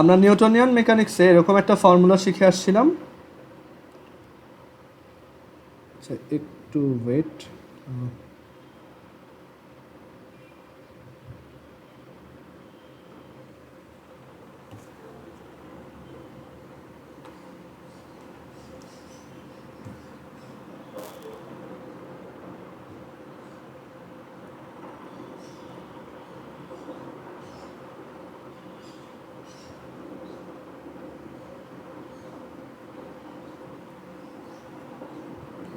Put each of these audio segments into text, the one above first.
আমরা নিউটনিয়ান মেকানিক্সে এরকম একটা ফর্মুলা শিখে আসছিলাম। আচ্ছা একটু ওয়েট।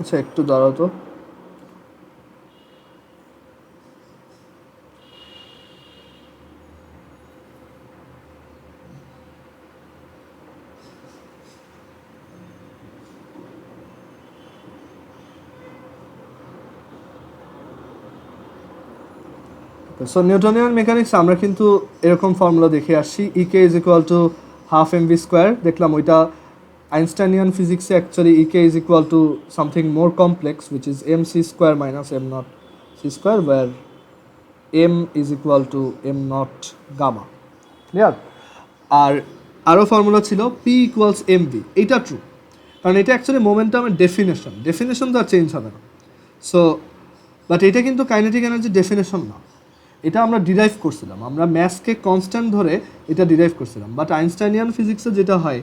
আচ্ছা একটু দাঁড়াও তো। সো নিউটনিয়ান মেকানিক্স আমরা কিন্তু এরকম ফর্মুলা দেখে আসছি, E K is equal to half M V square. দেখলাম ওইটা আইনস্টাইনিয়ান ফিজিক্সে actually E K is equal to something more complex which is M C square minus M not C square, where M is equal to am not gamma. Clear? আর আরও formula ছিল P equals M V. এইটা true, কারণ এটা actually মোমেন্টামের definition তো আর change হবে না। So but এটা কিন্তু কাইনেটিক এনার্জি ডেফিনেশন না, এটা আমরা ডিরাইভ করছিলাম, আমরা ম্যাথসকে কনস্ট্যান্ট ধরে এটা ডিরাইভ করছিলাম। বাট আইনস্টাইনিয়ান ফিজিক্সে যেটা হয়,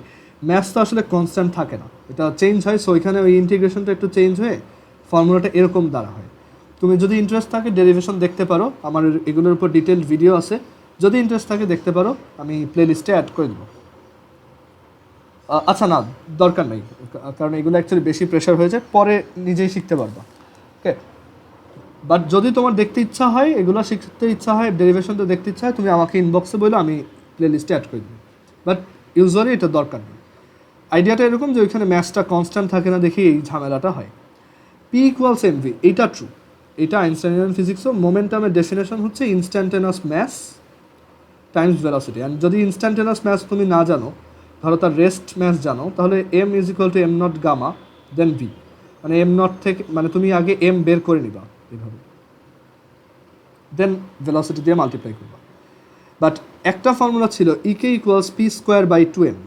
ম্যাথস তো আসলে কনস্ট্যান্ট থাকে না, এটা চেঞ্জ হয়। সো এখানে ওই ইন্টিগ্রেশনটা একটু চেঞ্জ হয়ে ফর্মুলাটা এরকম দ্বারা হয়। তুমি যদি ইন্টারেস্ট থাকে ডেরিভেশন দেখতে পারো, আমার এগুলোর উপর ডিটেলড ভিডিও আছে, যদি ইন্টারেস্ট থাকে দেখতে পারো, আমি প্লে লিস্টে অ্যাড করে দেবো। আচ্ছা না, দরকার নেই, কারণ এগুলো অ্যাকচুয়ালি বেশি প্রেশার হয়ে যায়, পরে নিজেই শিখতে পারবা। ওকে, বাট যদি তোমার দেখতে ইচ্ছা হয়, এগুলো শিখতে ইচ্ছা হয়, ডেরিভেশনটা দেখতে ইচ্ছা হয়, তুমি আমাকে ইনবক্সে বলো, আমি প্লে লিস্টে অ্যাড করে দিই। বাট ইউজুয়ালি এটা দরকার নেই। আইডিয়াটা এরকম যে ওইখানে ম্যাথসটা কনস্ট্যান্ট থাকে না, দেখি এই ঝামেলাটা হয়। পি ইকুয়ালস এম ভি, এইটা ট্রু, এটা আইনস্টাইনিয়ান ফিজিক্সও। মোমেন্টামের ডেফিনেশন হচ্ছে ইনস্ট্যান্টেনাস ম্যাস টাইমস ভেলোসিটি। অ্যান্ড যদি ইনস্ট্যান্টেনাস ম্যাস তুমি না জানো, ধরো তার রেস্ট ম্যাস জানো, তাহলে m is equal to am not gamma then v. মানে এম নট থেকে, মানে তুমি আগে এম বের করে নিবা এভাবে, দেন ভেলোসিটি দিয়ে মাল্টিপ্লাই করবা। বাট একটা ফর্মুলা ছিল E k equals p square by two m,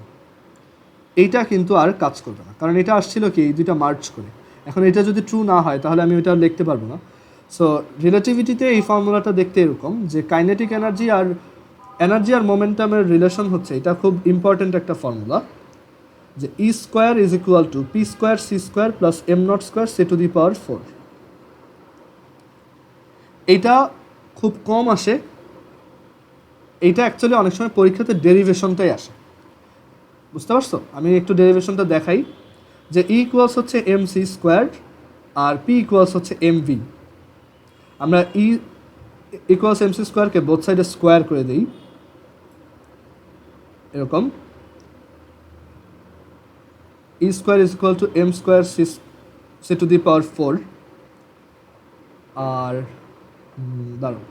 এইটা কিন্তু আর কাজ করবে না, কারণ এটা আসছিল কি এই দুইটা মার্চ করে। এখন এটা যদি ট্রু না হয় তাহলে আমি ওইটা লিখতে পারবো না। সো রিলেটিভিটিতে এই ফর্মুলাটা দেখতে এরকম যে কাইনেটিক এনার্জি আর মোমেন্টামের রিলেশন হচ্ছে, এটা খুব ইম্পর্ট্যান্ট একটা ফর্মুলা, যে E square is equal to p square c square plus m naught square c to the power 4। এইটা খুব কম আসে, এইটা অ্যাকচুয়ালি অনেক সময় পরীক্ষাতে ডেরিভেশনটাই আসে। বুঝতে পারছো? আমি একটু ডেরিভেশনটা দেখাই, যে ই ইকুয়ালস হচ্ছে এম সি স্কোয়ার আর পি ইকুয়ালস হচ্ছে এম ভি। আমরা ই ইকুয়ালস এম সি স্কোয়ারকে বোথ সাইডে স্কোয়ার করে দিই, এরকম E square is equal to m square c to the power 4। আর দাঁড়ো,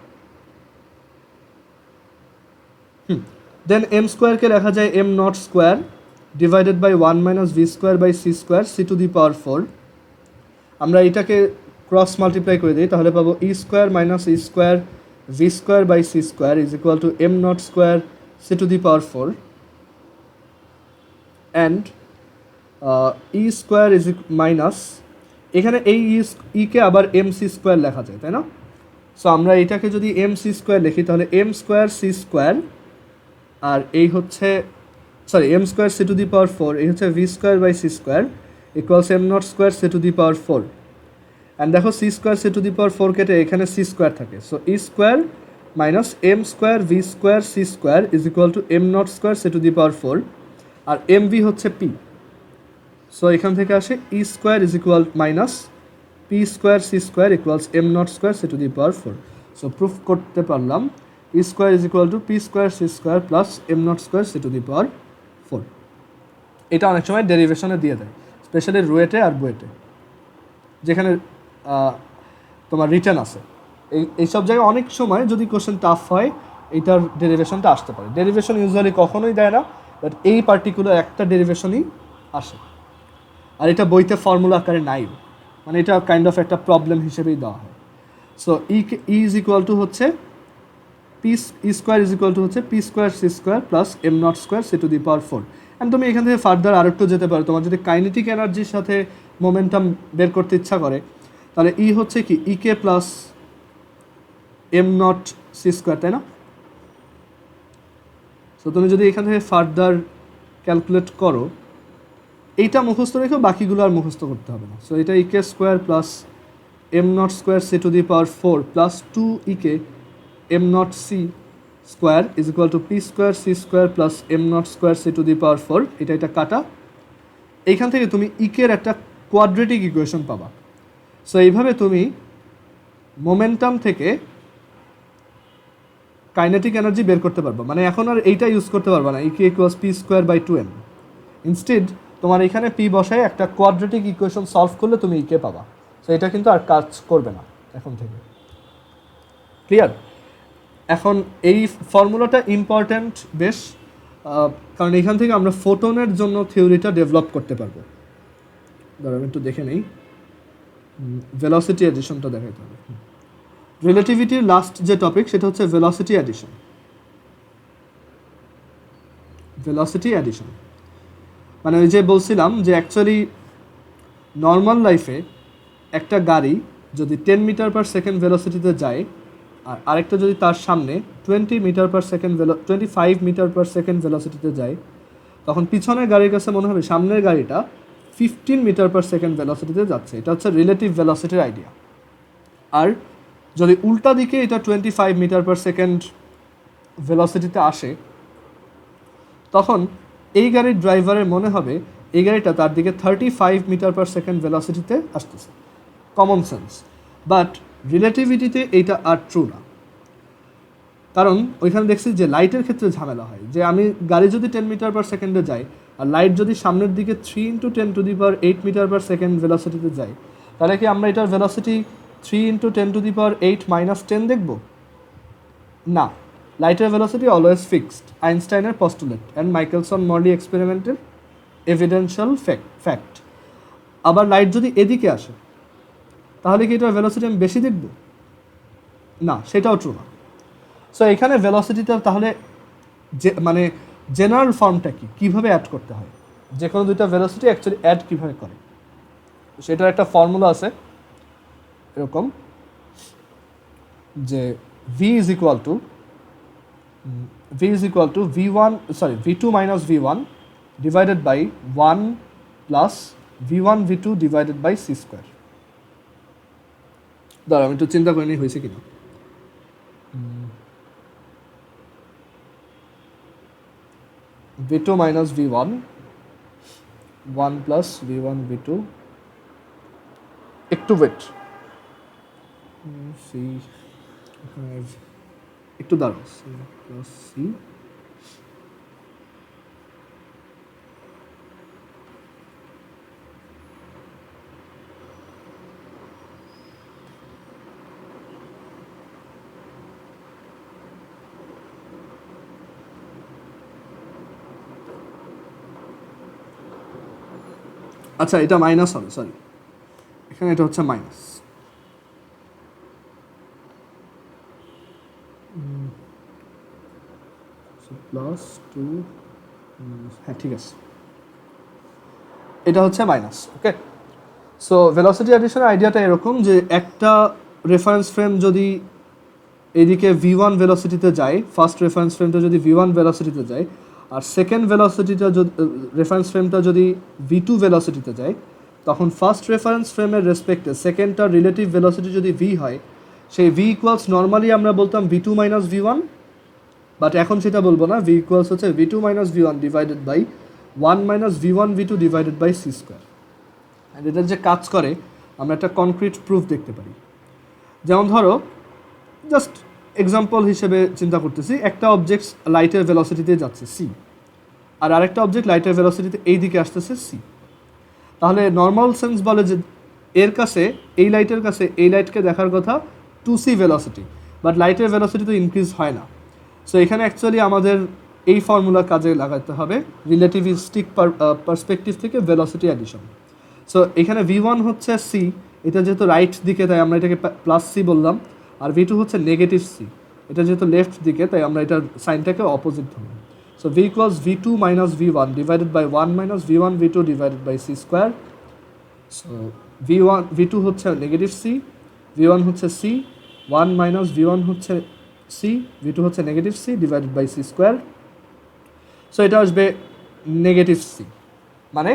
দেন এম স্কোয়ারকে লেখা যায় m naught square divided by 1 minus v square by C square c to the power 4। আমরা এটাকে ক্রস মাল্টিপ্লাই করে দিই, তাহলে পাবো E square minus E square v square by C square is equal to M naught square c to the power 4। And E square is minus, এখানে এই ইকে আবার M C square লেখা যায়, তাই না? সো আমরা এটাকে যদি এম সি স্কোয়ার লিখি, তাহলে এম স্কোয়ার সি স্কোয়ার, আর এই হচ্ছে sorry m square c to the power 4, এই হচ্ছে v square by C square equals m naught square c to the power 4। And দেখো c square c to the power 4 কেটে এখানে c square থাকে, so E square minus m square v square c square is equal to M naught square c to the power 4। R m v হচ্ছে p, so এখান থেকে আসে E square is equal minus p square c square equals m naught square c to the power 4। So proof করতে পারলাম E square is equal to p square c square plus m naught square c to the power 4। এটা অনেক সময় ডেরিভেশনে দিয়ে দেয়, specially রুয়েটে আর বুয়েটে, যেখানে তোমার রিটার্ন আছে। এইসব জায়গায় অনেক সময় যদি কোশ্চেন টাফ হয়, এইটার ডেরিভেশনটা আসতে পারে। ডেরিভেশন ইউজুয়ালি কখনোই দেয় না, বাট এই পার্টিকুলার একটা ডেরিভেশনই আসে। আর এটা বইতে ফর্মুলা আকারে নাই, মানে এটা কাইন্ড অফ একটা প্রবলেম হিসেবেই দেওয়া হয়। So E is equal to হচ্ছে p square is equal to হচ্ছে p square c square plus m naught square c to the power 4। And তুমি এখান থেকে ফার্দার আরেকটু যেতে পারো, তোমার যদি কাইনেটিক এনার্জির সাথে মোমেন্টাম বের করতে ইচ্ছা করে তাহলে ই হচ্ছে কি E k plus m not C square, তাই না? সো তুমি যদি এখান থেকে ফার্দার ক্যালকুলেট করো, এইটা মুখস্থ রেখে বাকিগুলো আর মুখস্থ করতে হবে না। সো এটা E k square plus m naught square c to the power 4 plus 2 E k m not C square is equal to p square c square plus m naught square c to the power 4। এটা কাটা, এইখান থেকে তুমি Iker একটা quadratic equation পাবা। So এইভাবে তুমি momentum থেকে কাইনেটিক এনার্জি বের করতে পারবা। মানে এখন আর এইটা ইউজ করতে পারবা না E k equals p square by 2m। Instead তোমার এখানে পি বসায় একটা কোয়াড্রেটিক ইকুয়েশন সলভ করলে তুমি ইকে পাবা। সো এটা কিন্তু আর কাজ করবে না এখন থেকে। ক্লিয়ার? এখন এই ফর্মুলাটা ইম্পর্ট্যান্ট বেশ, কারণ এখান থেকে আমরা ফোটনের জন্য থিওরিটা ডেভেলপ করতে পারবো। ধরো আমি একটু দেখে নেই, ভেলোসিটি অ্যাডিশনটা দেখাইতে হবে। রিলেটিভিটির লাস্ট যে টপিক সেটা হচ্ছে ভেলোসিটি অ্যাডিশন। ভেলোসিটি অ্যাডিশন মানে ওই যে বলছিলাম যে অ্যাকচুয়ালি নর্মাল লাইফে একটা গাড়ি যদি 10 মিটার পার সেকেন্ড ভেলোসিটিতে যায় আর আরেকটা যদি তার সামনে 25 মিটার পার সেকেন্ড ভেলোসিটিতে যায়, তখন পিছনের গাড়ির কাছে মনে হবে সামনের গাড়িটা 15 মিটার পার সেকেন্ড ভেলোসিটিতে যাচ্ছে। এটা হচ্ছে রিলেটিভ ভেলোসিটির আইডিয়া। আর যদি উল্টা দিকে এটা 25 মিটার পার সেকেন্ড ভেলোসিটিতে আসে, তখন এই গাড়ির ড্রাইভারের মনে হবে এই গাড়িটা তার দিকে 35 মিটার পার সেকেন্ড ভেলোসিটিতে আসতেছে। Common sense. বাট রিলেটিভিটিতে এইটা আর ট্রু না, কারণ ওইখানে দেখছি যে লাইটের ক্ষেত্রে ঝামেলা হয় যে আমি গাড়ি যদি 10 মিটার পার সেকেন্ডে যাই আর লাইট যদি সামনের দিকে 3 × 10⁸ মিটার পার সেকেন্ড ভেলোসিটিতে যায়, তাহলে কি আমরা এটার ভেলোসিটি 3 × 10⁻8 - 10 দেখব? না, লাইটের ভেলোসিটি অলওয়েজ ফিক্সড। আইনস্টাইনের পস্টুলেট অ্যান্ড মাইকেলসন মর্লি এক্সপেরিমেন্টের এভিডেন্সিয়াল ফ্যাক্ট। আবার লাইট যদি এদিকে আসে তাহলে কি এটার ভেলোসিটি আমি বেশি দেখব? না, সেটাও ট্রু না। সো এখানে ভেলোসিটিটা তাহলে যে মানে জেনারেল ফর্মটা কি, কীভাবে অ্যাড করতে হয়, যে কোনো দুইটা ভেলোসিটি অ্যাকচুয়ালি অ্যাড কীভাবে করে, সেটার একটা ফর্মুলা আছে এরকম যে v is equal to v2 minus v1 divided by 1 plus v1 v2 divided by c square. দাঁড়া আমি একটু চিন্তা করে নিই হয়েছে কিনা। v2 minus v1 1 plus v1 v2 একটু ওয়েট সি একটু দাঁড়াও সি প্লাস সি আচ্ছা এটা মাইনাস হবে, সরি এখানে এটা হচ্ছে মাইনাস। প্লাস 2 হ্যাঁ ঠিক আছে, এটা হচ্ছে মাইনাস। ওকে, সো ভেলোসিটি অ্যাডিশনের আইডিয়াটা এরকম যে একটা রেফারেন্স ফ্রেম যদি এদিকে v1 ভেলোসিটিতে যায়, ফার্স্ট রেফারেন্স ফ্রেমটা যদি v1 ভেলোসিটিতে যায় আর সেকেন্ড ভেলোসিটিটা যদি রেফারেন্স ফ্রেমটা যদি v2 ভেলোসিটিতে যায়, তখন ফার্স্ট রেফারেন্স ফ্রেমের রেসপেক্টে সেকেন্ডটার রিলেটিভ ভেলোসিটি যদি v হয়, সেই v ইকুয়ালস নর্মালি আমরা বলতাম v2 minus v1, বাট এখন সেটা বলবো না, v ইকুয়ালস হচ্ছে v2 minus v1 divided by 1 minus v1 v2 divided by c square. And এটার যে কাজ করে আমরা একটা কনক্রিট প্রুফ দেখতে পারি। যেমন ধরো জাস্ট এক্সাম্পল হিসেবে চিন্তা করতেছি, একটা অবজেক্ট লাইটের ভেলোসিটিতে যাচ্ছে c, আর আরেকটা অবজেক্ট লাইটের ভেলোসিটিতে এই দিকে আসতেছে c। তাহলে নর্মাল সেন্স বলে যে এর কাছে এই লাইটের কাছে এই লাইটকে দেখার কথা 2c ভেলোসিটি, বাট লাইটের ভেলোসিটি তো ইনক্রিজ হয় না। সো এখানে অ্যাকচুয়ালি আমাদের এই ফর্মুলা কাজে লাগাতে হবে রিলেটিভিস্টিক পার্সপেক্টিভ থেকে ভেলোসিটি অ্যাডিশন। সো এখানে v1 হচ্ছে c, এটা যেহেতু রাইট দিকে তাই আমরা এটাকে প্লাস c বললাম, আর v2 হচ্ছে নেগেটিভ c। এটা যেহেতু লেফট দিকে তাই আমরা এটার সাইনটাকে অপোজিট ধরলাম। So V equals V2 minus V1 divided by 1 minus V1 V2 divided by C square. So V2 হচ্ছে নেগেটিভ সি, V1 হচ্ছে সি, 1 মাইনাস V1 হচ্ছে সি, V2 হচ্ছে negative C divided by C square. So এটা আসবে negative C, মানে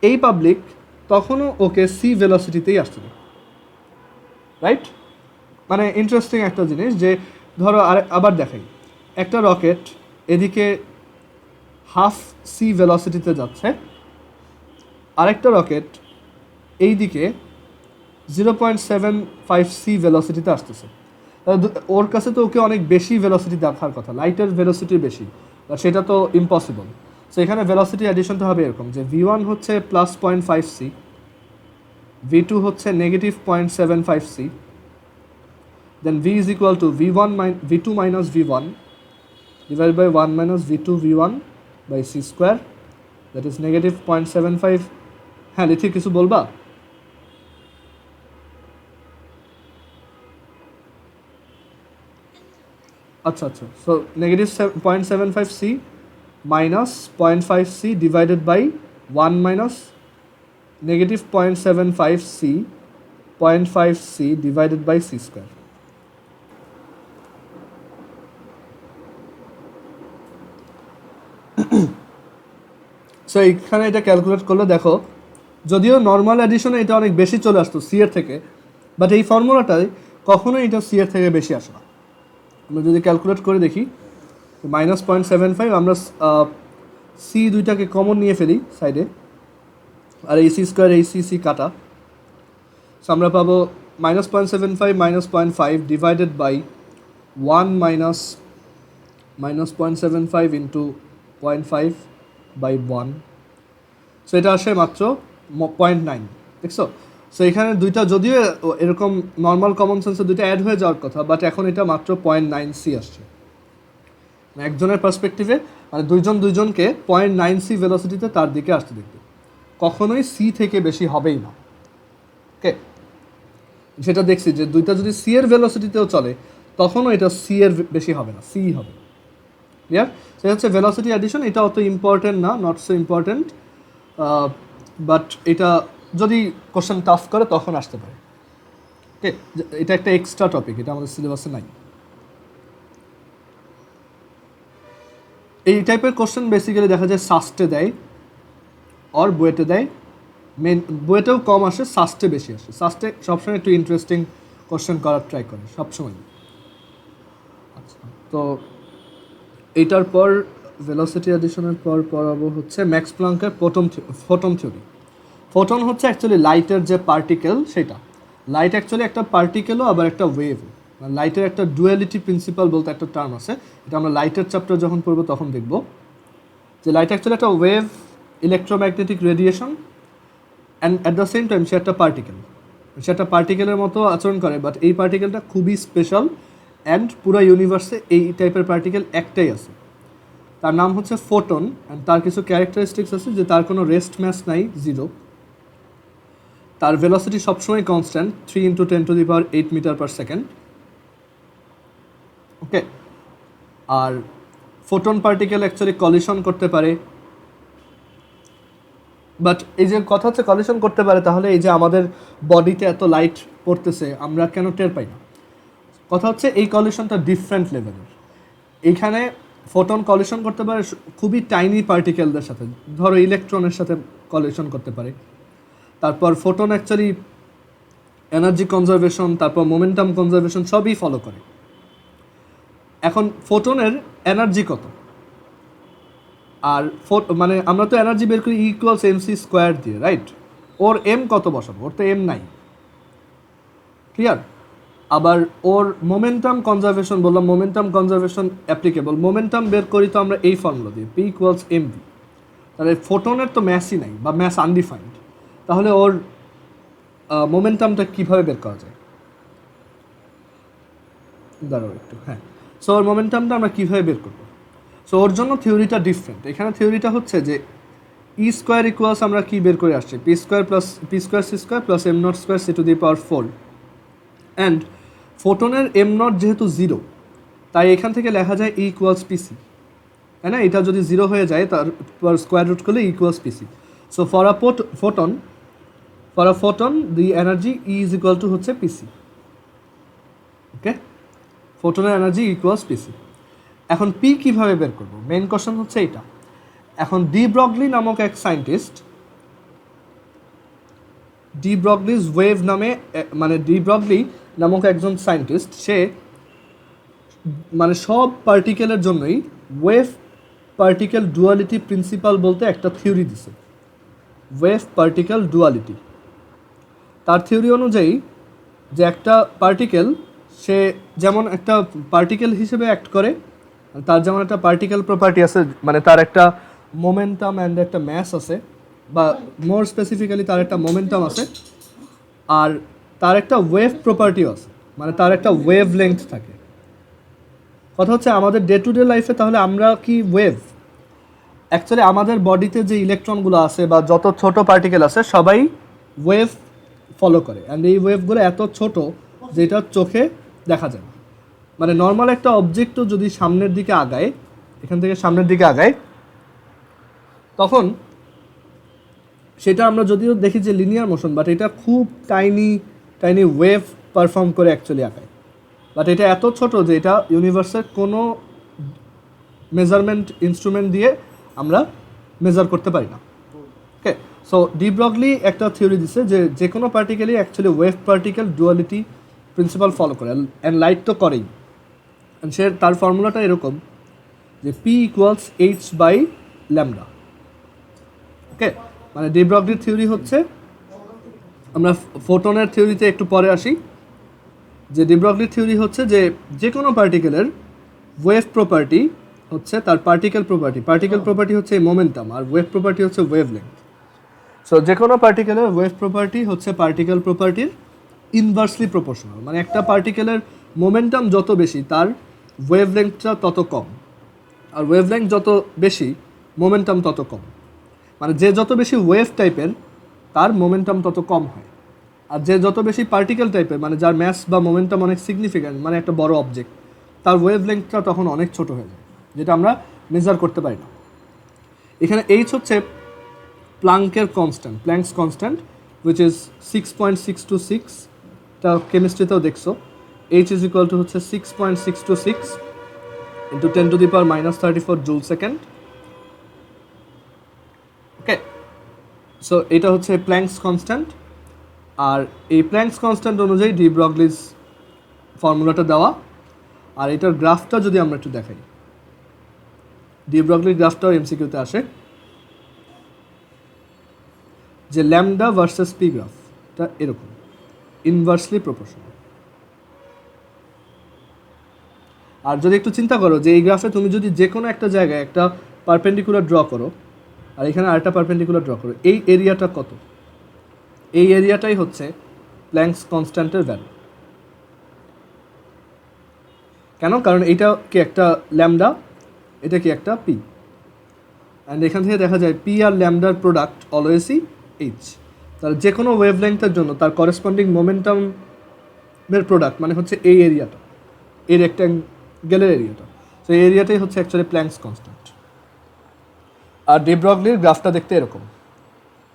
এই public তখনও ওকে C ভেলোসিটিতেই আসছিল, রাইট? মানে ইন্টারেস্টিং একটা জিনিস যে ধরো আবার দেখাই, একটা রকেট এদিকে হাফ সি ভেলোসিটিতে যাচ্ছে, আরেকটা রকেট এই দিকে 0.75 সি ভেলোসিটিতে আসতেছে। ওর কাছে তো ওকে অনেক বেশি ভেলোসিটি দেখার কথা, লাইটের ভেলোসিটি বেশি, বাট সেটা তো ইম্পসিবল। সো এখানে ভেলোসিটি অ্যাডিশনটা হবে এরকম যে V1 হচ্ছে প্লাস 0.5 সি, V2 হচ্ছে negative 0.75 C, then V is equal to V2 minus V1 divided by 1 minus V2 V1 by C square, that is negative 0.75. হ্যাঁ লিখি কিছু বলবা? আচ্ছা আচ্ছা, so negative 0.75 C minus 0.5 C divided by 1 minus negative 0.75 C 0.5 C divided by C square. So এইখানে এটা calculate করলে দেখো, যদিও নর্মাল অ্যাডিশনে এটা অনেক বেশি চলে আসতো সি এর থেকে, বাট এই ফর্মুলাটাই কখনোই এটা সি এর থেকে বেশি আসে না। আমরা যদি ক্যালকুলেট করে দেখি মাইনাস 0.75, আমরা সি দুইটাকে কমন নিয়ে ফেলি সাইডে, আর এই সি স্কোয়ার এই সি কাটা। সো আমরা পাবো minus 0.75 minus 0.5 divided by 1 minus 0.75 into 0.5 by 1। So এটা আসে মাত্র 0.9, দেখছো? সো এখানে দুইটা যদিও এরকম নর্মাল কমন সেন্সে দুইটা অ্যাড হয়ে যাওয়ার কথা, বাট এখন এটা মাত্র 0.9 সি আসছে। একজনের পার্সপেক্টিভে মানে দুইজনকে 0.9 সি ভেলোসিটিতে তার দিকে আসতে দেখবে, কখনোই সি থেকে বেশি হবেই না। ওকে, সেটা দেখছি যে দুইটা যদি সি এর ভেলোসিটিতেও চলে তখনও এটা সি এর বেশি হবে না, সি হবে। ক্লিয়ার? সেটা হচ্ছে ভেলোসিটি অ্যাডিশন। এটা অত ইম্পর্টেন্ট না, নট সো ইম্পর্টেন্ট, বাট এটা যদি কোশ্চেন টাফ করে তখন আসতে পারে। ওকে, এটা একটা এক্সট্রা টপিক, এটা আমাদের সিলেবাসে নাই। এই টাইপের কোশ্চেন বেসিক্যালি দেখা যায় সাস্টে দেয় আর বুয়েটে দেয়। মেন বুয়েটেও কম আসে, সাস্টে বেশি আসে। সাস্টে সবসময় একটু ইন্টারেস্টিং কোশ্চেন করার ট্রাই করে সবসময়। আচ্ছা, তো এইটার পর ভেলোসিটি অ্যাডিশনের পর পড়াবো হচ্ছে ম্যাক্স প্লাঙ্কের ফোটন থিওরি। ফোটন হচ্ছে অ্যাকচুয়ালি লাইটের যে পার্টিকেল সেটা। লাইট অ্যাকচুয়ালি একটা পার্টিকেলও আবার একটা ওয়েভ। লাইটের একটা ডুয়ালিটি প্রিন্সিপাল বলতে একটা টার্ম আছে, এটা আমরা লাইটের চ্যাপ্টার যখন পড়বো তখন দেখব যে লাইট অ্যাকচুয়ালি একটা wave, electromagnetic radiation, and at the same time সে একটা পার্টিকেল। সে একটা পার্টিকেলের মতো আচরণ করে, বাট এই পার্টিকেলটা খুবই স্পেশাল, অ্যান্ড পুরো ইউনিভার্সে এই টাইপের পার্টিকেল একটাই আছে, তার নাম হচ্ছে ফোটন। অ্যান্ড তার কিছু ক্যারেক্টারিস্টিক্স আছে যে তার কোনো রেস্ট ম্যাস নাই, 0। তার ভেলোসিটি সবসময় কনস্ট্যান্ট, 3 × 10⁸ মিটার পার সেকেন্ড। ওকে, আর ফোটন পার্টিকেল অ্যাকচুয়ালি কলিশন করতে পারে, বাট এই যে কথা হচ্ছে কলিশন করতে পারে, তাহলে এই যে আমাদের বডিতে এত লাইট পড়তেছে আমরা কেন টের পাই না? কথা হচ্ছে এই কলিশনটা ডিফারেন্ট লেভেলের। এইখানে ফোটন কলিশন করতে পারে খুবই টাইনি পার্টিকেলদের সাথে, ধরো ইলেকট্রনের সাথে কলিশন করতে পারে। তারপর ফোটন অ্যাকচুয়ালি এনার্জি কনজারভেশন, তারপর মোমেন্টাম কনজারভেশন সবই ফলো করে। এখন ফোটনের এনার্জি কত? আর মানে আমরা তো এনার্জি বের করি E=mc² দিয়ে, রাইট? ওর এম কত বসাবো? ওর তো এম নাই। ক্লিয়ার? আবার ওর মোমেন্টাম কনজারভেশন বললাম, মোমেন্টাম কনজারভেশন অ্যাপ্লিকেবল। মোমেন্টাম বের করি তো আমরা এই ফর্মুলা দিয়ে, P=mv। তাহলে ফোটনের তো ম্যাসই নাই বা ম্যাস আনডিফাইন্ড, তাহলে ওর মোমেন্টামটা কীভাবে বের করা যায়? দাঁড়াও একটু, হ্যাঁ। সো ওর মোমেন্টামটা আমরা কীভাবে বের করবো? সো ওর জন্য থিওরিটা ডিফারেন্ট। এখানে থিওরিটা হচ্ছে যে E² আমরা কি বের করে আসছি, P² + P² C² + m02 C⁴ and ফোটনের am not যেহেতু 0, তাই এখান থেকে লেখা যায় E ইকুয়ালস পিসি, তাই না? এটা যদি 0 হয়ে যায় তার স্কোয়ার রুট করলে equals PC. So for a photon the energy E is equal to হচ্ছে পিসি। ওকে, ফোটনের এনার্জি ইকুয়ালস পিসি। এখন পি কীভাবে বের করবো, মেইন কোশ্চেন হচ্ছে এটা। এখন ডি ব্রগলি নামক এক সায়েন্টিস্ট, ডি ব্রগলিজ ওয়েভ নামে, মানে ডি ব্রগলি নামক একজন সায়েন্টিস্ট, সে মানে সব পার্টিকেলের জন্যই ওয়েভ পার্টিকেল ডুয়ালিটি প্রিন্সিপাল বলতে একটা থিওরি দিছে, ওয়েভ পার্টিকেল ডুয়ালিটি। তার থিওরি অনুযায়ী যে একটা পার্টিকেল, সে যেমন একটা পার্টিকেল হিসেবে অ্যাক্ট করে, তার যেমন একটা পার্টিকেল প্রপার্টি আছে, মানে তার একটা মোমেন্টাম অ্যান্ড একটা ম্যাস আছে, বা মোর স্পেসিফিক্যালি তার একটা মোমেন্টাম আছে, আর তার একটা ওয়েভ প্রপার্টিও আছে, মানে তার একটা ওয়েভ লেংথ থাকে। কথা হচ্ছে আমাদের ডে টু ডে লাইফে তাহলে আমরা কি ওয়েভ? অ্যাকচুয়ালি আমাদের বডিতে যে ইলেকট্রনগুলো আছে বা যত ছোট পার্টিকেল আছে সবাই ওয়েভ ফলো করে, অ্যান্ড এই ওয়েভগুলো এত ছোট যে এটা চোখে দেখা যায় না। মানে নর্মাল একটা অবজেক্টও যদি সামনের দিকে আগায়, এখান থেকে সামনের দিকে আগায়, তখন সেটা আমরা যদিও দেখি যে লিনিয়ার মোশন, বাট এটা খুব টাইনি ওয়েভ পারফর্ম করে অ্যাকচুয়ালি আগায়। বাট এটা এত ছোট যে এটা ইউনিভার্সের কোনো মেজারমেন্ট ইনস্ট্রুমেন্ট দিয়ে আমরা মেজার করতে পারি না। ওকে, সো ডি ব্রগলি একটা থিওরি দিছে যে যে কোনো পার্টিকেলই actually wave particle duality principle follow করে, অ্যান্ড লাইট তো করেই। অ্যান্ড সে তার ফর্মুলাটা এরকম যে p equals h by lambda. Okay, মানে ডি ব্রগলির থিওরি হচ্ছে, আমরা ফোটনের থিওরিতে একটু পরে আসি, যে ডি ব্রগলির থিওরি হচ্ছে যে যে কোনো পার্টিকেলের ওয়েভ প্রপার্টি হচ্ছে তার পার্টিকেল প্রপার্টি হচ্ছে মোমেন্টাম, আর ওয়েভ প্রপার্টি হচ্ছে ওয়েভ লেংথ। সো যে কোনো পার্টিকেলের ওয়েভ প্রপার্টি হচ্ছে পার্টিকেল প্রপার্টির ইনভার্সলি প্রপোর্শনাল, মানে একটা পার্টিকেলের মোমেন্টাম যত বেশি তার ওয়েভ লেংথটা তত কম, আর ওয়েভ লেংথ যত বেশি মোমেন্টাম তত কম। মানে যে যত বেশি ওয়েভ টাইপের তার মোমেন্টাম তত কম হয়, আর যে যত বেশি পার্টিকেল টাইপের, মানে যার ম্যাস বা মোমেন্টাম অনেক সিগনিফিক্যান্ট, মানে একটা বড় অবজেক্ট, তার ওয়েভ লেংথটা তখন অনেক ছোট হয়ে যায়, যেটা আমরা মেজার করতে পারি না। এখানে এইচ হচ্ছে প্লাঙ্কের constant, Planck's constant, which is 6.626, এটা কেমিস্ট্রিতেও দেখছো। এইচ ইজ ইকুয়াল টু হচ্ছে 6.626 ইন্টু 10⁻⁻34 জুল সেকেন্ড। ওকে, সো এটা হচ্ছে প্ল্যাঙ্কস কনস্ট্যান্ট, আর এই প্ল্যাঙ্কস কনস্ট্যান্ট অনুযায়ী ডি ব্রগলিজ ফর্মুলাটা দেওয়া। আর এটার গ্রাফটা যদি আমরা একটু দেখাই, ডি ব্রগলির গ্রাফটাও এমসিকিউতে আসে, যে ল্যামডা ভার্সেস পি গ্রাফ, এটা এরকম ইনভার্সলি প্রপোর্শনাল। আর যদি একটু চিন্তা করো যে এই গ্রাফে তুমি যদি যে কোনো একটা জায়গায় একটা পারপেন্ডিকুলার ড্র করো, আর এখানে আরেকটা পারপেন্ডিকুলার ড্র করো, এই এরিয়াটা কত? এই এরিয়াটাই হচ্ছে প্ল্যাঙ্কস কনস্ট্যান্টের ভ্যালু। কেন? কারণ এইটা কি একটা ল্যামডা, এটা কি একটা পি, অ্যান্ড এখান থেকে দেখা যায় পি আর ল্যামডার প্রোডাক্ট অলওয়েজই এইচ। তার যে কোনো ওয়েভ লেংথের জন্য তার করেসপন্ডিং মোমেন্টামের প্রোডাক্ট মানে হচ্ছে এই এরিয়াটা, এই রেক্ট্যাঙ্গেলের এরিয়াটা। তো এই এরিয়াটাই হচ্ছে অ্যাকচুয়ালি প্ল্যাঙ্কস কনস্ট্যান্ট। আর ডি ব্রগলির গ্রাফটা দেখতে এরকম,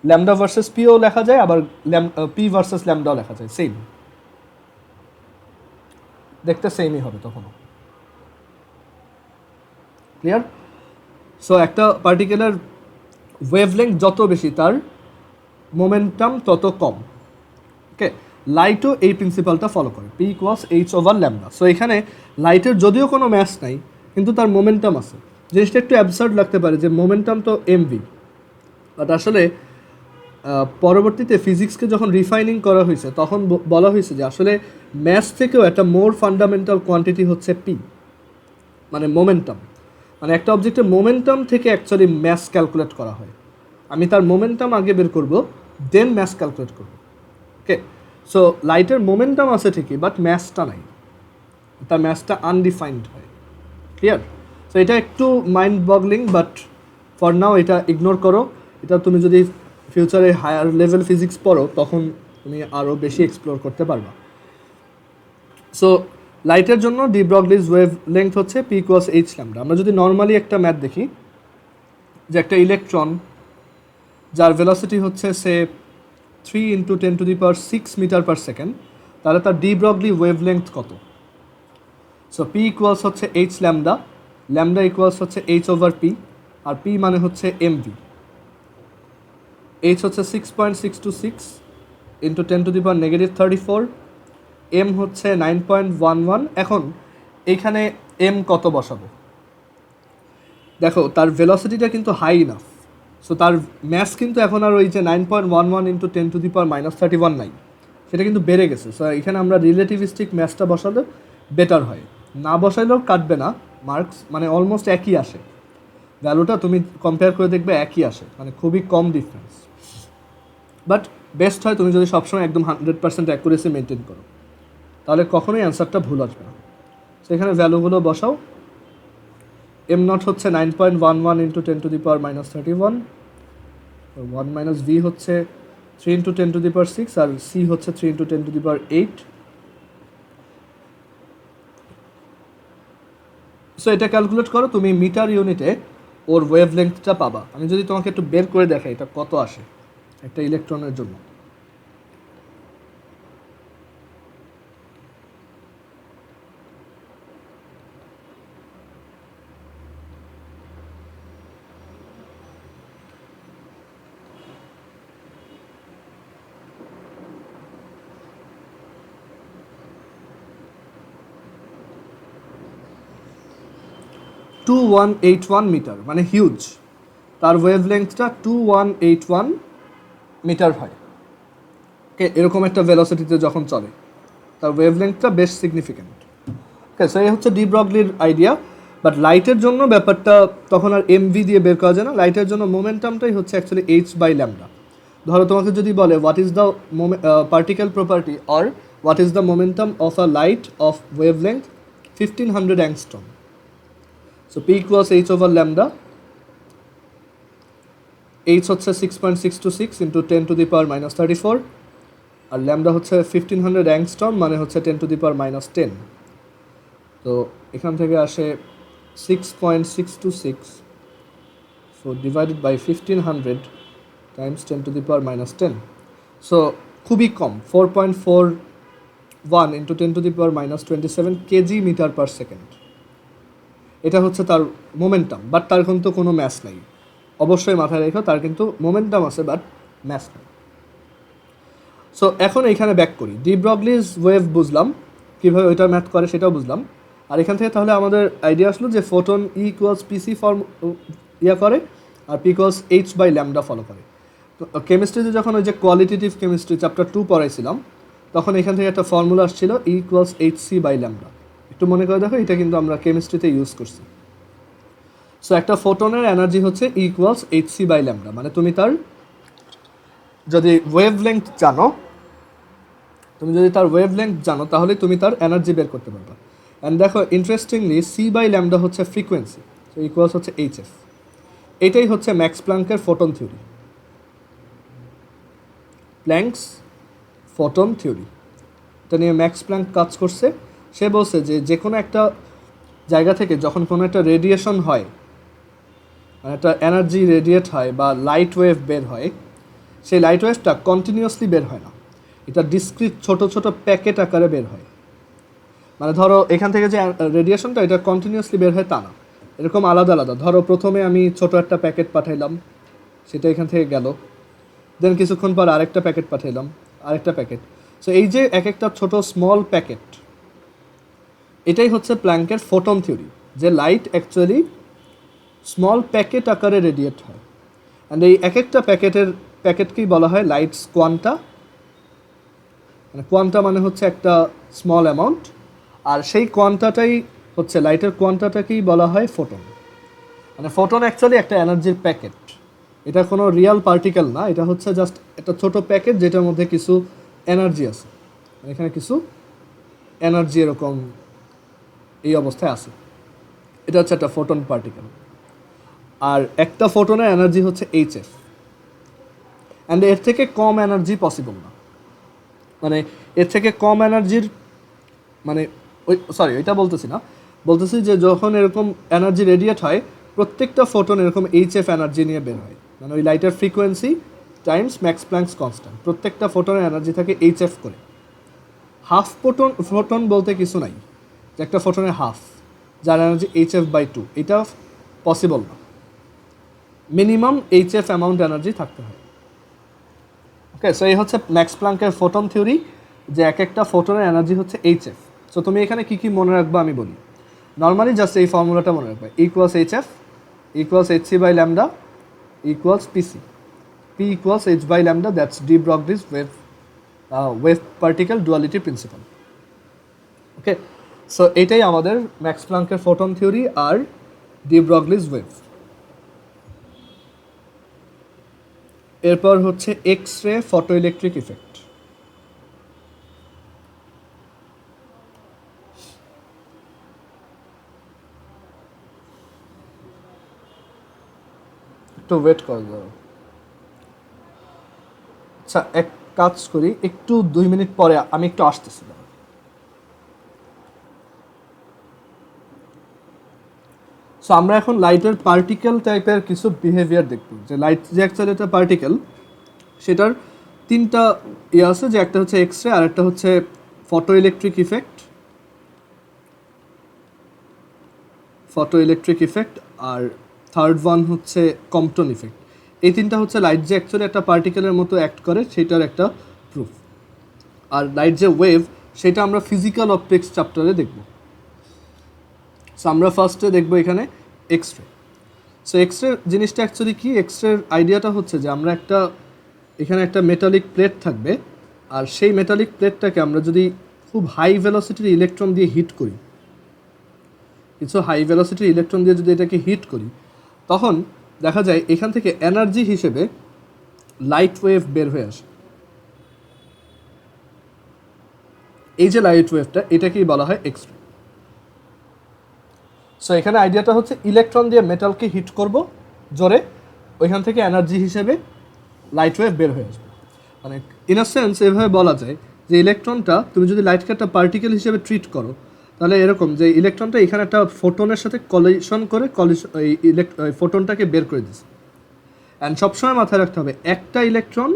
ল্যামডা ভার্সেস পিও লেখা যায়, আবার পি ভার্সেস ল্যামডাও লেখা যায়, সেম, দেখতে সেমই হবে তখনও। ক্লিয়ার? সো একটা পার্টিকুলার ওয়েভলেংথ যত বেশি তার মোমেন্টাম তত কম। ওকে, লাইটও এই প্রিন্সিপালটা ফলো করে, P equals H over lambda. So এখানে লাইটের যদিও কোনো ম্যাস নাই, কিন্তু তার মোমেন্টাম আছে। জিনিসটা একটু অ্যাবসার্ড লাগতে পারে যে মোমেন্টাম তো এমভি, বাট আসলে পরবর্তীতে ফিজিক্সকে যখন রিফাইনিং করা হয়েছে তখন বলা হয়েছে যে আসলে ম্যাস থেকেও একটা মোর ফান্ডামেন্টাল কোয়ান্টিটি হচ্ছে পি, মানে মোমেন্টাম। মানে একটা অবজেক্টের মোমেন্টাম থেকে অ্যাকচুয়ালি ম্যাস ক্যালকুলেট করা হয়। আমি তার মোমেন্টাম আগে বের করব, দেন ম্যাস ক্যালকুলেট করব। ওকে, সো লাইটের মোমেন্টাম আছে ঠিকই, বাট ম্যাসটা নাই, তার ম্যাসটা আনডিফাইন্ড হয়। ক্লিয়ার? সো এটা একটু মাইন্ড বগলিং, বাট ফর নাও এটা ইগনোর করো। এটা তুমি যদি ফিউচারে হায়ার লেভেল ফিজিক্স পড়ো তখন তুমি আরও বেশি এক্সপ্লোর করতে পারবা। সো লাইটের জন্য ডি ব্রগলিজ ওয়েভ লেংথ হচ্ছে পি ইকুয়ালস এইচ ল্যামডা। আমরা যদি নর্মালি একটা ম্যাথ দেখি যে একটা ইলেকট্রন যার ভেলোসিটি হচ্ছে সে 3 × 10⁶ মিটার পার সেকেন্ড, তাহলে তার ডি ব্রগলি ওয়েভ লেংথ কত? সো পি ইকুয়ালস হচ্ছে এইচ ল্যামডা, ল্যামডা ইকুয়ালস হচ্ছে এইচ ওভার পি, আর পি মানে হচ্ছে এমভি। এইচ হচ্ছে 6.626 × 10⁻⁻34, এম হচ্ছে 9.11। এখন এইখানে এম কত বসাবো? দেখো তার ভেলোসিটিটা কিন্তু হাই ইনাফ, সো তার ম্যাস কিন্তু এখন আর ওই যে 9.11 × 10⁻³ নাই, সেটা কিন্তু বেড়ে গেছে। সো এখানে আমরা রিলেটিভিস্টিক ম্যাসটা বসালে বেটার হয়, না বসাইলেও কাটবে না মার্কস, মানে অলমোস্ট একই আসে ভ্যালুটা, তুমি কম্পেয়ার করে দেখবে একই আসে, মানে খুবই কম ডিফারেন্স। বাট বেস্ট হয় তুমি যদি সবসময় একদম 100% অ্যাকুরেসি মেনটেন করো, তাহলে কখনোই অ্যান্সারটা ভুল আসবে না। সো এখানে ভ্যালুগুলো বসাও। এম নট হচ্ছে 9.11 × 10⁻31, 1 মাইনাস ভি হচ্ছে 3 × 10⁶, আর সি হচ্ছে 3 × 10⁸। সো এটা ক্যালকুলেট করো, তুমি মিটার ইউনিটে ওর ওয়েভ লেংথটা পাবা। আমি যদি তোমাকে একটু বের করে দেখাই এটা কত আসে একটা ইলেকট্রনের জন্য। টু 2181 মিটার, মানে হিউজ। তার ওয়েভ লেংথটা 2181 মিটার হয়। ওকে, এরকম একটা ভেলোসিটিতে যখন চলে তার ওয়েভ লেংথটা বেশ সিগনিফিক্যান্ট। ওকে, সো এই হচ্ছে ডি ব্রগলির আইডিয়া। বাট লাইটের জন্য ব্যাপারটা তখন আর এমভি দিয়ে বের করা যায় না, লাইটের জন্য মোমেন্টামটাই হচ্ছে অ্যাকচুয়ালি এইচ বাই ল্যামডা। ধরো তোমাকে যদি বলে what is the particle property or what is the momentum of a light off wave length 1500 angstrom, so P equals H over lambda. H হচ্ছে 6.626 × 10⁻⁻34, আর ল্যামডা হচ্ছে 1500 অ্যাংস্ট্রম, মানে হচ্ছে 10⁻⁻10। তো এখান থেকে আসে 6.626, so divided by 1500 times 10⁻⁻10। So খুবই কম, 4.41 × 10⁻⁻27 কেজি মিটার পার সেকেন্ড। এটা হচ্ছে তার মোমেন্টাম, বাট তার কিন্তু কোনো ম্যাস নাই। অবশ্যই মাথায় রেখো তার কিন্তু মোমেন্টাম আছে বাট ম্যাস নেই। সো এখন এইখানে ব্যাক করি, ডি ব্রগলিজ ওয়েভ বুঝলাম, কীভাবে ওইটা ম্যাথ করে সেটাও বুঝলাম। আর এখান থেকে তাহলে আমাদের আইডিয়া আসলো যে photon E equals p c form করে, আর p equals h by lambda follow করে। তো কেমিস্ট্রিতে যখন ওই যে কোয়ালিটেটিভ কেমিস্ট্রি চ্যাপ্টার 2 পড়াইছিলাম, তখন এখান থেকে একটা ফর্মুলা আসছিল E equals H C by lambda. একটু মনে করে দেখো, এটা কিন্তু আমরা কেমিস্ট্রিতে ইউজ করছি। সো একটা ফোটনের এনার্জি হচ্ছে E equals H C by lambda, মানে তুমি তার যদি ওয়েভ লেংথ জানো, তাহলে তুমি তার এনার্জি বের করতে পারবে। অ্যান্ড দেখো ইন্টারেস্টিংলি সি বাই ল্যামডা হচ্ছে ফ্রিকোয়েন্সি, সো ইকুয়ালস হচ্ছে এইচ এফ। এটাই হচ্ছে ম্যাক্স প্ল্যাঙ্কের photon theory, Planck's photon theory. এটা নিয়ে ম্যাক্স প্ল্যাঙ্ক কাজ করছে। সে বলছে যে কোনো একটা জায়গা থেকে যখন কোনো একটা রেডিয়েশন হয়, মানে একটা এনার্জি রেডিয়েট হয় বা লাইট ওয়েভ বের হয়, সেই লাইট ওয়েভটা কন্টিনিউয়াসলি বের হয় না, এটা ডিসক্রিট ছোট ছোট প্যাকেট আকারে বের হয়। মানে ধরো এখান থেকে যে রেডিয়েশনটা এটা কন্টিনিউয়াসলি বের হয় তা না, এরকম আলাদা আলাদা। ধরো প্রথমে আমি ছোট একটা প্যাকেট পাঠাইলাম, সেটা এখান থেকে গেল, দেন কিছুক্ষণ পর আরেকটা প্যাকেট পাঠাইলাম, আরেকটা প্যাকেট। সো এই যে এক একটা ছোট স্মল প্যাকেট, এটাই হচ্ছে প্ল্যাঙ্কের ফোটন থিওরি, যে লাইট অ্যাকচুয়ালি স্মল প্যাকেট আকারে রেডিয়েট হয়। অ্যান্ড এই এক একটা প্যাকেটকেই বলা হয় লাইটস কোয়ান্টা। মানে কোয়ান্টা মানে হচ্ছে একটা স্মল অ্যামাউন্ট, আর সেই কোয়ান্টাটাই হচ্ছে লাইটের কোয়ান্টাটাকেই বলা হয় ফোটন। মানে ফোটন অ্যাকচুয়ালি একটা এনার্জির প্যাকেট, এটা কোনো রিয়াল পার্টিকেল না, এটা হচ্ছে জাস্ট একটা ছোট প্যাকেট যেটার মধ্যে কিছু এনার্জি আছে। এখানে কিছু এনার্জি এরকম এই অবস্থায় আছে, এটা হচ্ছে একটা ফোটন পার্টিকেল। আর একটা ফোটনের এনার্জি হচ্ছে এইচ এফ, অ্যান্ড এর থেকে কম এনার্জি পসিবল না। মানে এর থেকে কম এনার্জির মানে ওই সরি ওইটা বলতেছি না, বলতেছি যে যখন এরকম এনার্জি রেডিয়েট হয় প্রত্যেকটা ফোটন এরকম এইচএফ এনার্জি নিয়ে বের হয়, মানে ওই লাইটের frequency Times max planks constant, প্রত্যেকটা ফোটনের এনার্জি থাকে এইচএফ করে। হাফ ফোটন বলতে কিছু নাই, যে একটা ফোটনের হাফ যার এনার্জি HF/2, এটা পসিবল না, মিনিমাম HF অ্যামাউন্ট এনার্জি থাকতে হয়। ওকে, সো এই হচ্ছে ম্যাক্স প্ল্যাঙ্কের ফোটন থিওরি, যে এক একটা ফোটনের এনার্জি হচ্ছে HF। সো তুমি এখানে কী কী মনে রাখবা আমি বলি। নর্মালি জাস্ট এই ফর্মুলাটা মনে রাখবে, equals HF equals hc/λ equals PC, P equals h/λ, that's de Broglie's wave particle duality principle. Okay, so এটাই আমাদের ম্যাক্স প্ল্যাঙ্কের ফোটন থিওরি আর ডি ব্রগলিজ ওয়েভ। এরপর হচ্ছে X ray photo electric effect. একটু ওয়েট কর দাও। আচ্ছা, এক কাজ করি, একটু 2 মিনিট পরে আমি একটু আসতেছি। সো আমরা এখন লাইটের পার্টিকেল টাইপের কিছু বিহেভিয়ার দেখব, যে লাইট যে অ্যাকচুয়ালি একটা পার্টিকেল, সেটার তিনটা ইয়ে আছে, যে একটা হচ্ছে এক্স রে, আর একটা হচ্ছে ফটো ইলেকট্রিক ইফেক্ট, আর থার্ড ওয়ান হচ্ছে কম্পটন ইফেক্ট। এই তিনটা হচ্ছে লাইট যে অ্যাকচুয়ালি একটা পার্টিকেলের মতো অ্যাক্ট করে সেটার একটা প্রুফ। আর লাইট যে ওয়েভ, সেটা আমরা ফিজিক্যাল অপটিক্স চ্যাপ্টারে দেখব। সো আমরা ফার্স্টে দেখব এখানে X ray. So X ray জিনিসটা অ্যাকচুয়ালি কি, এক্স রের আইডিয়াটা হচ্ছে যে আমরা এখানে একটা মেটালিক প্লেট থাকবে, আর সেই মেটালিক প্লেটটাকে আমরা যদি খুব হাই ভেলোসিটির ইলেকট্রন দিয়ে হিট করি, কিছু হাই ভেলোসিটির ইলেকট্রন দিয়ে যদি এটাকে হিট করি, তখন দেখা যায় এখান থেকে এনার্জি হিসেবে লাইট ওয়েভ বের হয়ে আসে। এই যে লাইট ওয়েভটা, এটাকেই বলা হয় এক্স রে। সো এখানে আইডিয়াটা হচ্ছে ইলেকট্রন দিয়ে মেটালকে হিট করব জোরে, ওইখান থেকে এনার্জি হিসেবে লাইট ওয়েভ বের হয়ে আসবে। মানে ইন আ সেন্স এভাবে বলা যায় যে ইলেকট্রনটা তুমি যদি লাইটকে একটা পার্টিকেল হিসেবে ট্রিট করো, তাহলে এরকম যে ইলেকট্রনটা এখানে একটা ফোটনের সাথে কলিশন করে ফোটনটাকে বের করে দিচ্ছে। অ্যান্ড সবসময় মাথায় রাখতে হবে, একটা ইলেকট্রন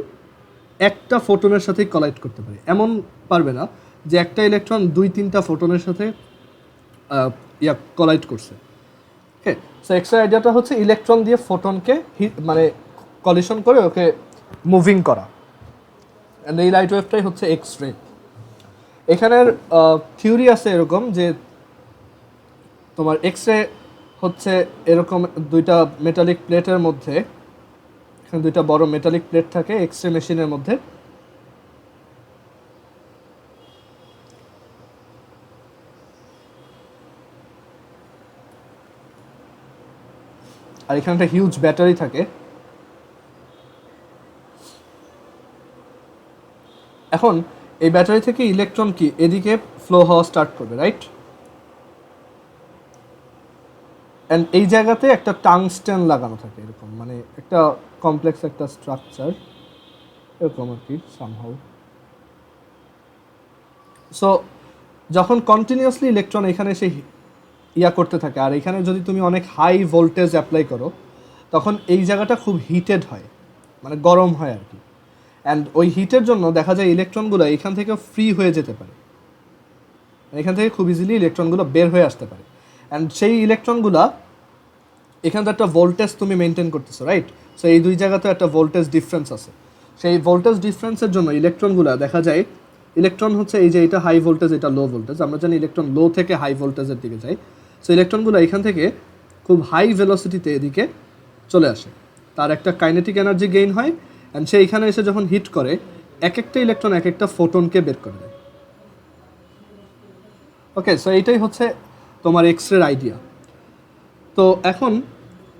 একটা ফোটনের সাথেই কলাইড করতে পারে, এমন পারবে না যে একটা ইলেকট্রন 2-3টা ফোটনের সাথে কলাইড করছে। ওকে, সো এক্স রে আইডিয়াটা হচ্ছে ইলেকট্রন দিয়ে ফোটনকে মানে কলিশন করে ওকে মুভিং করা, অ্যান্ড এই লাইট ওয়েভটাই হচ্ছে এক্স রে। এখানের থিওরি আছে এরকম যে তোমার এক্স রে হচ্ছে এরকম দুইটা মেটালিক প্লেটের মধ্যে, এখানে দুইটা বড় মেটালিক প্লেট থাকে এক্স রে মেশিনের মধ্যে, আর এখানে একটা হিউজ ব্যাটারি থাকে। এখন এই ব্যাটারি থেকে ইলেকট্রন কি এদিকে ফ্লো হওয়া স্টার্ট করবে, রাইট? অ্যান্ড এই জায়গাতে একটা টাংস্টেন লাগানো থাকে এরকম, মানে একটা কমপ্লেক্স একটা স্ট্রাকচার এরকম আর কি সামহাউ। সো যখন কন্টিনিউয়াসলি ইলেকট্রন এখানে এসে করতে থাকে, আর এখানে যদি তুমি অনেক হাই ভোল্টেজ অ্যাপ্লাই করো, তখন এই জায়গাটা খুব হিটেড হয়, মানে গরম হয় আর কি। অ্যান্ড ওই হিটের জন্য দেখা যায় ইলেকট্রনগুলো এখান থেকে ফ্রি হয়ে যেতে পারে, এখান থেকে খুব ইজিলি ইলেকট্রনগুলো বের হয়ে আসতে পারে। অ্যান্ড সেই ইলেকট্রনগুলো এখানে তো একটা ভোল্টেজ তুমি মেনটেন করতেছো, রাইট? সো এই দুই জায়গাতে একটা ভোল্টেজ ডিফারেন্স আছে। সেই ভোল্টেজ ডিফারেন্সের জন্য ইলেকট্রনগুলো দেখা যায়, ইলেকট্রন হচ্ছে এই যে এটা হাই ভোল্টেজ, এটা লো ভোল্টেজ, আমরা জানি ইলেকট্রন লো থেকে হাই ভোল্টেজের দিকে যায়। সো ইলেকট্রনগুলো এখান থেকে খুব হাই ভেলোসিটিতে এদিকে চলে আসে, তার একটা কাইনেটিক এনার্জি গেইন হয়, অ্যান্ড সে এখানে এসে যখন হিট করে এক একটা ইলেকট্রন এক একটা ফোটনকে বের করে দেয়। ওকে, সো এইটাই হচ্ছে তোমার এক্স রের আইডিয়া। তো এখন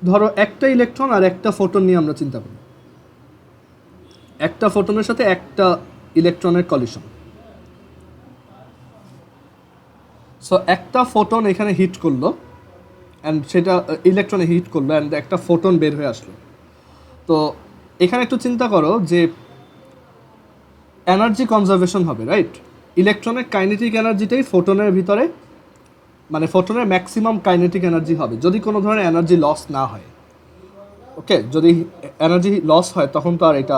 ধরো একটা ইলেকট্রন আর একটা ফোটন নিয়ে আমরা চিন্তা করি, একটা ফোটনের সাথে একটা ইলেকট্রনের কলিশন। সো একটা ফোটন এখানে হিট করলো, অ্যান্ড সেটা ইলেকট্রনে হিট করলো, অ্যান্ড একটা ফোটন বের হয়ে আসলো। তো এখানে একটু চিন্তা করো যে এনার্জি কনজারভেশন হবে, রাইট? ইলেকট্রনের কাইনেটিক এনার্জিটাই ফোটনের ভিতরে, মানে ফোটনের ম্যাক্সিমাম কাইনেটিক এনার্জি হবে যদি কোনো ধরনের এনার্জি লস না হয়। ওকে, যদি এনার্জি লস হয় তখন তো আর এটা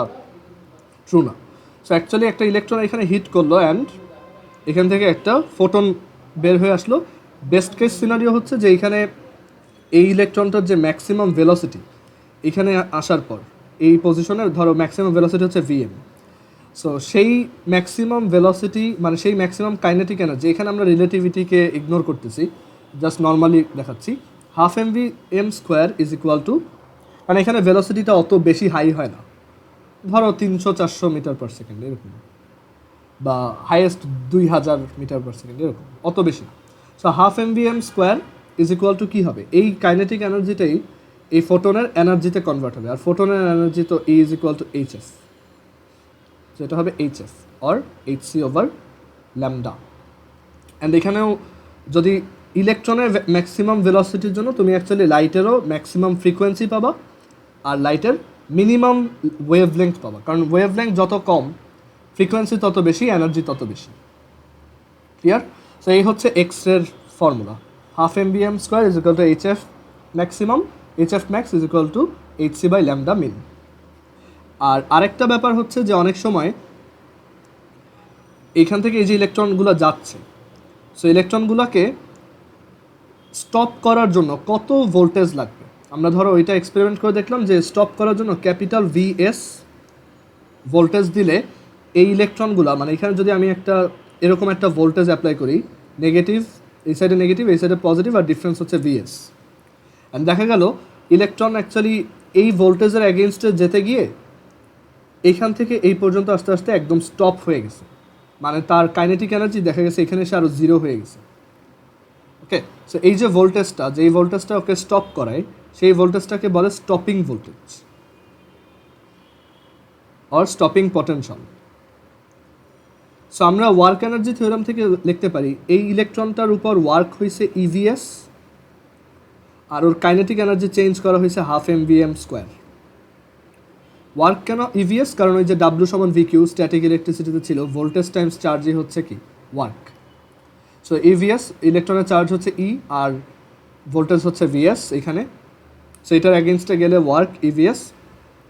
ট্রু না। সো অ্যাকচুয়ালি একটা ইলেকট্রন এখানে হিট করলো অ্যান্ড এখান থেকে একটা ফোটন বের হয়ে আসলো। বেস্ট কেস সিনারিও হচ্ছে যে এখানে এই ইলেকট্রনটার যে ম্যাক্সিমাম ভেলোসিটি এখানে আসার পর এই পজিশনে ধরো ম্যাক্সিমাম ভেলোসিটি হচ্ছে ভিএম। সো সেই ম্যাক্সিমাম ভেলোসিটি মানে সেই ম্যাক্সিমাম কাইনেটিক এনার্জি, এখানে আমরা রিলেটিভিটিকে ইগনোর করতেছি, জাস্ট নর্মালি দেখাচ্ছি, half M V M square is equal to, মানে এখানে ভেলোসিটিটা অত বেশি হাই হয় না, ধরো 300-400 মিটার পার সেকেন্ড এরকম, বা হাইয়েস্ট 2000 মিটার পার সেকেন্ড এরকম, অত বেশি না। So half M V M square is equal to কী হবে, এই কাইনেটিক এনার্জিটাই এই ফোটনের এনার্জিতে কনভার্ট হবে, আর ফোটনের এনার্জি তো E is equal to h f, যেটা হবে h f or h C over lambda. And এখানেও যদি ইলেকট্রনের ম্যাক্সিমাম ভেলোসিটির জন্য তুমি অ্যাকচুয়ালি লাইটেরও ম্যাক্সিমাম ফ্রিকোয়েন্সি পাবা আর লাইটের মিনিমাম ওয়েভলেংথ পাবা, কারণ ওয়েভলেংথ যত কম ফ্রিকোয়েন্সি তত বেশি, এনার্জি তত বেশি। ক্লিয়ার? সো এই হচ্ছে এক্স রের formula, half m v m square is equal to h f maximum, h f max is equal to H C by lambda min. আর আরেকটা ব্যাপার হচ্ছে যে অনেক সময় এইখান থেকে এই যে ইলেকট্রনগুলো যাচ্ছে, সো ইলেকট্রনগুলোকে স্টপ করার জন্য কত ভোল্টেজ লাগবে, আমরা ধরো ওইটা এক্সপেরিমেন্ট করে দেখলাম যে স্টপ করার জন্য ক্যাপিটাল ভিএস ভোল্টেজ দিলে এই ইলেকট্রনগুলো, মানে এখানে যদি আমি একটা এরকম একটা ভোল্টেজ অ্যাপ্লাই করি, নেগেটিভ এই সাইডে নেগেটিভ এই সাইডে পজিটিভ, আর ডিফারেন্স হচ্ছে ভিএস, অ্যান্ড দেখা গেল ইলেকট্রন অ্যাকচুয়ালি এই ভোল্টেজের এগেনস্টে যেতে গিয়ে এইখান থেকে এই পর্যন্ত আস্তে আস্তে একদম স্টপ হয়ে গেছে, মানে তার কাইনেটিক এনার্জি দেখা গেছে এখানে এসে আরও জিরো হয়ে গেছে। ওকে, সো এই যে ভোল্টেজটা, যেই ভোল্টেজটা ওকে স্টপ করায় সেই ভোল্টেজটাকে বলে stopping voltage or stopping potential. So আমরা ওয়ার্ক এনার্জি থিওরাম থেকে লিখতে পারি এই ইলেকট্রনটার উপর ওয়ার্ক হয়েছে ইভিএস আর ওর কাইনেটিক এনার্জি চেঞ্জ করা হয়েছে half M V M square. Work কেন ইভিএস, কারণ ওই যে ডাব্লু সমান ভি কিউ স্ট্যাটিক ইলেকট্রিসিটিতে ছিল, ভোল্টেজ টাইমস চার্জই হচ্ছে কি ওয়ার্ক। সো ইভিএস ইলেকট্রনের চার্জ হচ্ছে ই আর ভোল্টেজ হচ্ছে ভিএস এখানে, সো এটার অ্যাগেনস্টে গেলে ওয়ার্ক ইভিএস,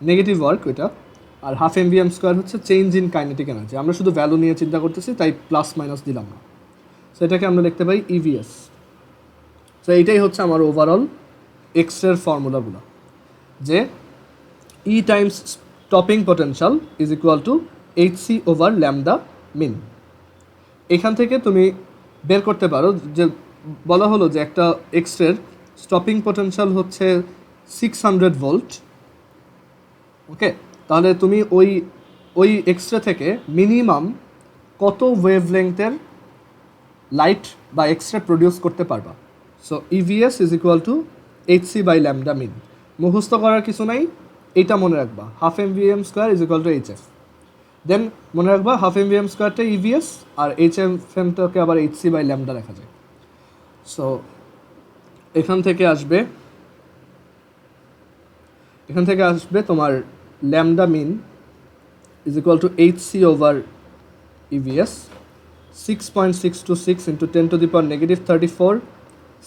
নেগেটিভ ওয়ার্ক ওইটা, আর half M V M square হচ্ছে চেঞ্জ ইন কাইনেটিক এনার্জি। আমরা শুধু ভ্যালু নিয়ে চিন্তা করতেছি তাই প্লাস মাইনাস দিলাম না, সো এটাকে আমরা লিখতে পারি ইভিএস। সো এইটাই হচ্ছে আমার ওভারঅল এক্স রের ফর্মুলাগুলো, যে e times stopping potential is equal to H C over lambda min. এখান থেকে তুমি বের করতে পারো যে বলা হলো যে একটা এক্স রের স্টপিং পটেনশিয়াল হচ্ছে 600 ভোল্ট। ওকে, তাহলে তুমি ওই এক্স রে থেকে মিনিমাম কত ওয়েভলেংথের লাইট বা এক্স রে প্রডিউস করতে পারবা। So e v s is equal to H C by lambda min, মুখস্থ করার কিছু নাই, এইটা মনে রাখবা, half M V M square is equal to h f. Then মনে রাখবা হাফ এম ভি এম স্কোয়ারটা ইভিএস আর এইচ এফ এমটাকে আবার এইচ সি বাই ল্যামডা লেখা যায়। সো এখান থেকে আসবে তোমার lambda min is equal to H C over EVS, 6.626 into 10 to the power negative 34,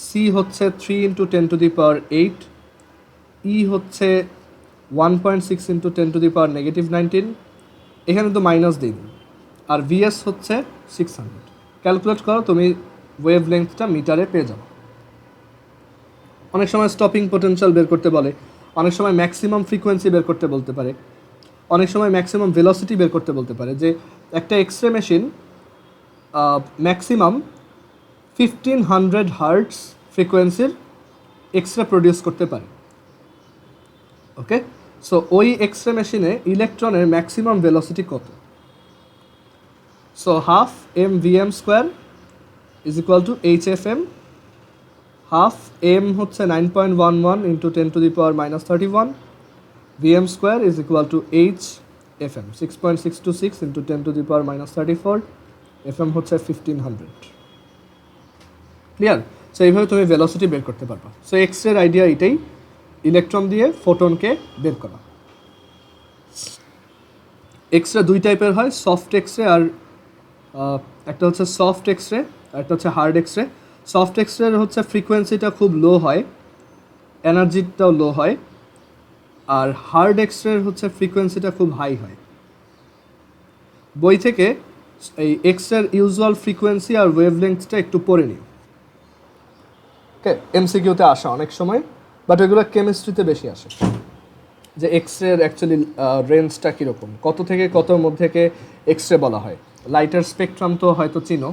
C হচ্ছে 3 ইন্টু 10 টু দি পাওয়ার 8, ই হচ্ছে 1.6 into 10 to the power negative 19, এখানে তো মাইনাস দিই, আর ভিএস হচ্ছে 600। ক্যালকুলেট করো, তুমি ওয়েভ লেন্থটা মিটারে পেয়ে যাও। অনেক সময় স্টপিং পোটেনশিয়াল বের করতে বলে, অনেক সময় ম্যাক্সিমাম ফ্রিকোয়েন্সি বের করতে বলতে পারে, অনেক সময় ম্যাক্সিমাম ভেলোসিটি বের করতে বলতে পারে, যে একটা X ray machine maximum 1500 hertz ফ্রিকোয়েন্সির এক্স রে প্রডিউস করতে পারে। ওকে, সো ওই এক্স রে মেশিনে ইলেকট্রনের ম্যাক্সিমাম ভেলোসিটি কত? So half M V M square is equal to h f m, half m হচ্ছে 9.11 into 10 to the power minus 31, vm square is equal to h f m 6.626 into 10 to the power minus 34, f m হচ্ছে 1500। Clear? So এইভাবে তুমি velocity বের করতে পারবা। So x রের idea এটাই, electron দিয়ে ফোটনকে বের করা। এক্স রে দুই টাইপের হয়, সফট এক্স রে আর একটা হচ্ছে সফট এক্স রে আর একটা হচ্ছে hard X ray. Soft X ray হচ্ছে ফ্রিকোয়েন্সিটা খুব লো হয়, এনার্জিটাও লো হয়, আর হার্ড এক্স রে হচ্ছে ফ্রিকোয়েন্সিটা খুব হাই হয়। বই থেকে এই এক্স রের ইউজুয়াল ফ্রিকোয়েন্সি আর ওয়েভলেংথটা একটু পড়ে নিই। ওকে, এমসিকিউতে আসে অনেক সময়, বাট ওইগুলো কেমিস্ট্রিতে বেশি আসে, যে এক্স রের অ্যাকচুয়ালি রেঞ্জটা কীরকম, কত থেকে কতর মধ্যেকে এক্স রে বলা হয়। লাইটের স্পেকট্রাম তো হয়তো চিনো,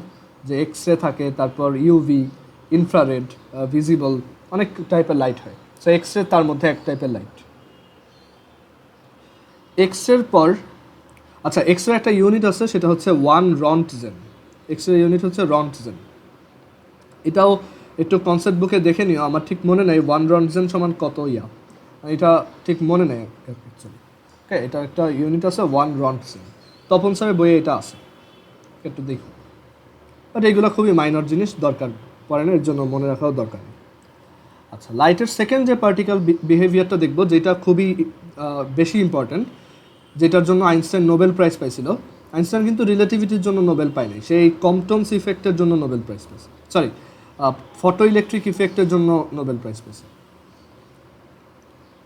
যে এক্স রে থাকে, তারপর ইউভি, ইনফ্রারেড, ভিজিবল, অনেক টাইপের লাইট হয়। সো এক্স রে তার মধ্যে এক টাইপের লাইট। এক্স রের পর আচ্ছা, এক্স রে একটা ইউনিট আছে, সেটা হচ্ছে 1 রন্টজেন। এক্স রে ইউনিট হচ্ছে রন্টজেন। এটাও একটু কনসেপ্ট বুকে দেখে নিও, আমার ঠিক মনে নেই 1 রন্টজেন সমান কত ইয়া, এটা ঠিক মনে নেই অ্যাকচুয়ালি। ওকে, এটা একটা ইউনিট আছে 1 রন্টজেন, তপন স্যারের বইয়ে এটা আছে, একটু দেখো। বাট এইগুলো খুবই মাইনর জিনিস, দরকার পড়ে না, এর জন্য মনে রাখাও দরকার নেই। আচ্ছা, লাইটের সেকেন্ড যে পার্টিকেল বিহেভিয়ারটা দেখবো, যেটা খুবই বেশি ইম্পর্ট্যান্ট, যেটার জন্য আইনস্টাইন নোবেল প্রাইজ পাইছিল। আইনস্টাইন কিন্তু রিলেটিভিটির জন্য নোবেল পায়নি, সেই কম্পটনস ইফেক্টের জন্য নোবেল প্রাইজ পেয়েছে, সরি ফটো ইলেকট্রিক ইফেক্টের জন্য নোবেল প্রাইজ পেয়েছে।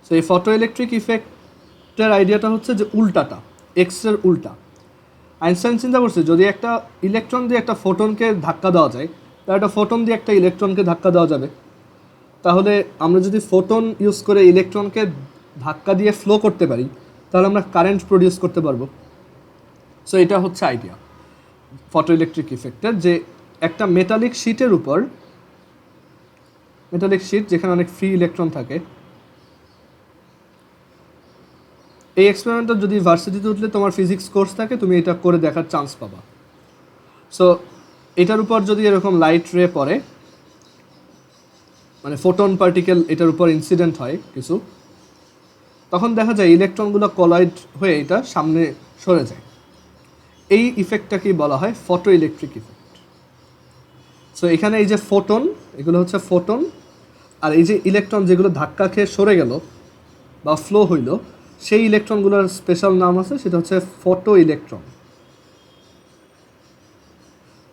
সো এই ফটো ইলেকট্রিক ইফেক্টের আইডিয়াটা হচ্ছে যে উল্টাটা, এক্সের উল্টা। আইনস্টাইন চিন্তা করছে যদি একটা ইলেকট্রন দিয়ে একটা ফোটনকে ধাক্কা দেওয়া যায়, তাহলে একটা ফোটন দিয়ে একটা ইলেকট্রনকে ধাক্কা দেওয়া যাবে। তাহলে আমরা যদি ফোটন ইউজ করে ইলেকট্রনকে ধাক্কা দিয়ে ফ্লো করতে পারি, তাহলে আমরা কারেন্ট প্রডিউস করতে পারবো। সো এটা হচ্ছে আইডিয়া ফটো ইলেকট্রিক ইফেক্টের, যে একটা মেটালিক শিটের উপর, মেটালিক শিট যেখানে অনেক ফ্রি ইলেকট্রন থাকে, এই এক্সপেরিমেন্টটা যদি ভার্সিটিতে উঠলে তোমার ফিজিক্স কোর্স থাকে, তুমি এটা করে দেখার চান্স পাবা। সো এটার উপর যদি এরকম লাইট রে পড়ে, মানে ফোটন পার্টিকেল এটার উপর ইনসিডেন্ট হয় কিছু, তখন দেখা যায় ইলেকট্রনগুলো কলাইড হয়ে এটা সামনে সরে যায়। এই ইফেক্টটাকেই বলা হয় ফটো ইলেকট্রিক ইফেক্ট। সো এখানে এই যে ফোটন, এগুলো হচ্ছে ফোটন, আর এই যে ইলেকট্রন যেগুলো ধাক্কা খেয়ে সরে গেল বা ফ্লো হইল, সেই ইলেকট্রনগুলোর স্পেশাল নাম আছে, সেটা হচ্ছে ফটো ইলেকট্রন।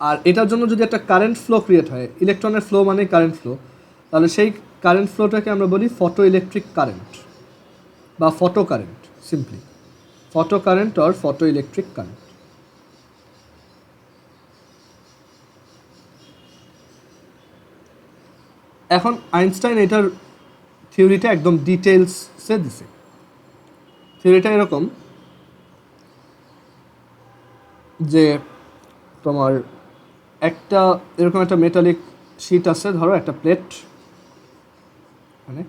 আর এটার জন্য যদি একটা কারেন্ট ফ্লো ক্রিয়েট হয়, ইলেকট্রনের ফ্লো মানে কারেন্ট ফ্লো, তাহলে সেই কারেন্ট ফ্লোটাকে আমরা বলি ফটো ইলেকট্রিক কারেন্ট বা photo current, simply photo current or photo electric current. এখন আইনস্টাইন এটার থিওরিটা একদম ডিটেলসে দিছে। থিওরিটা এরকম যে তোমার একটা এরকম একটা মেটালিক শিট আছে, ধরো একটা প্লেট, মানে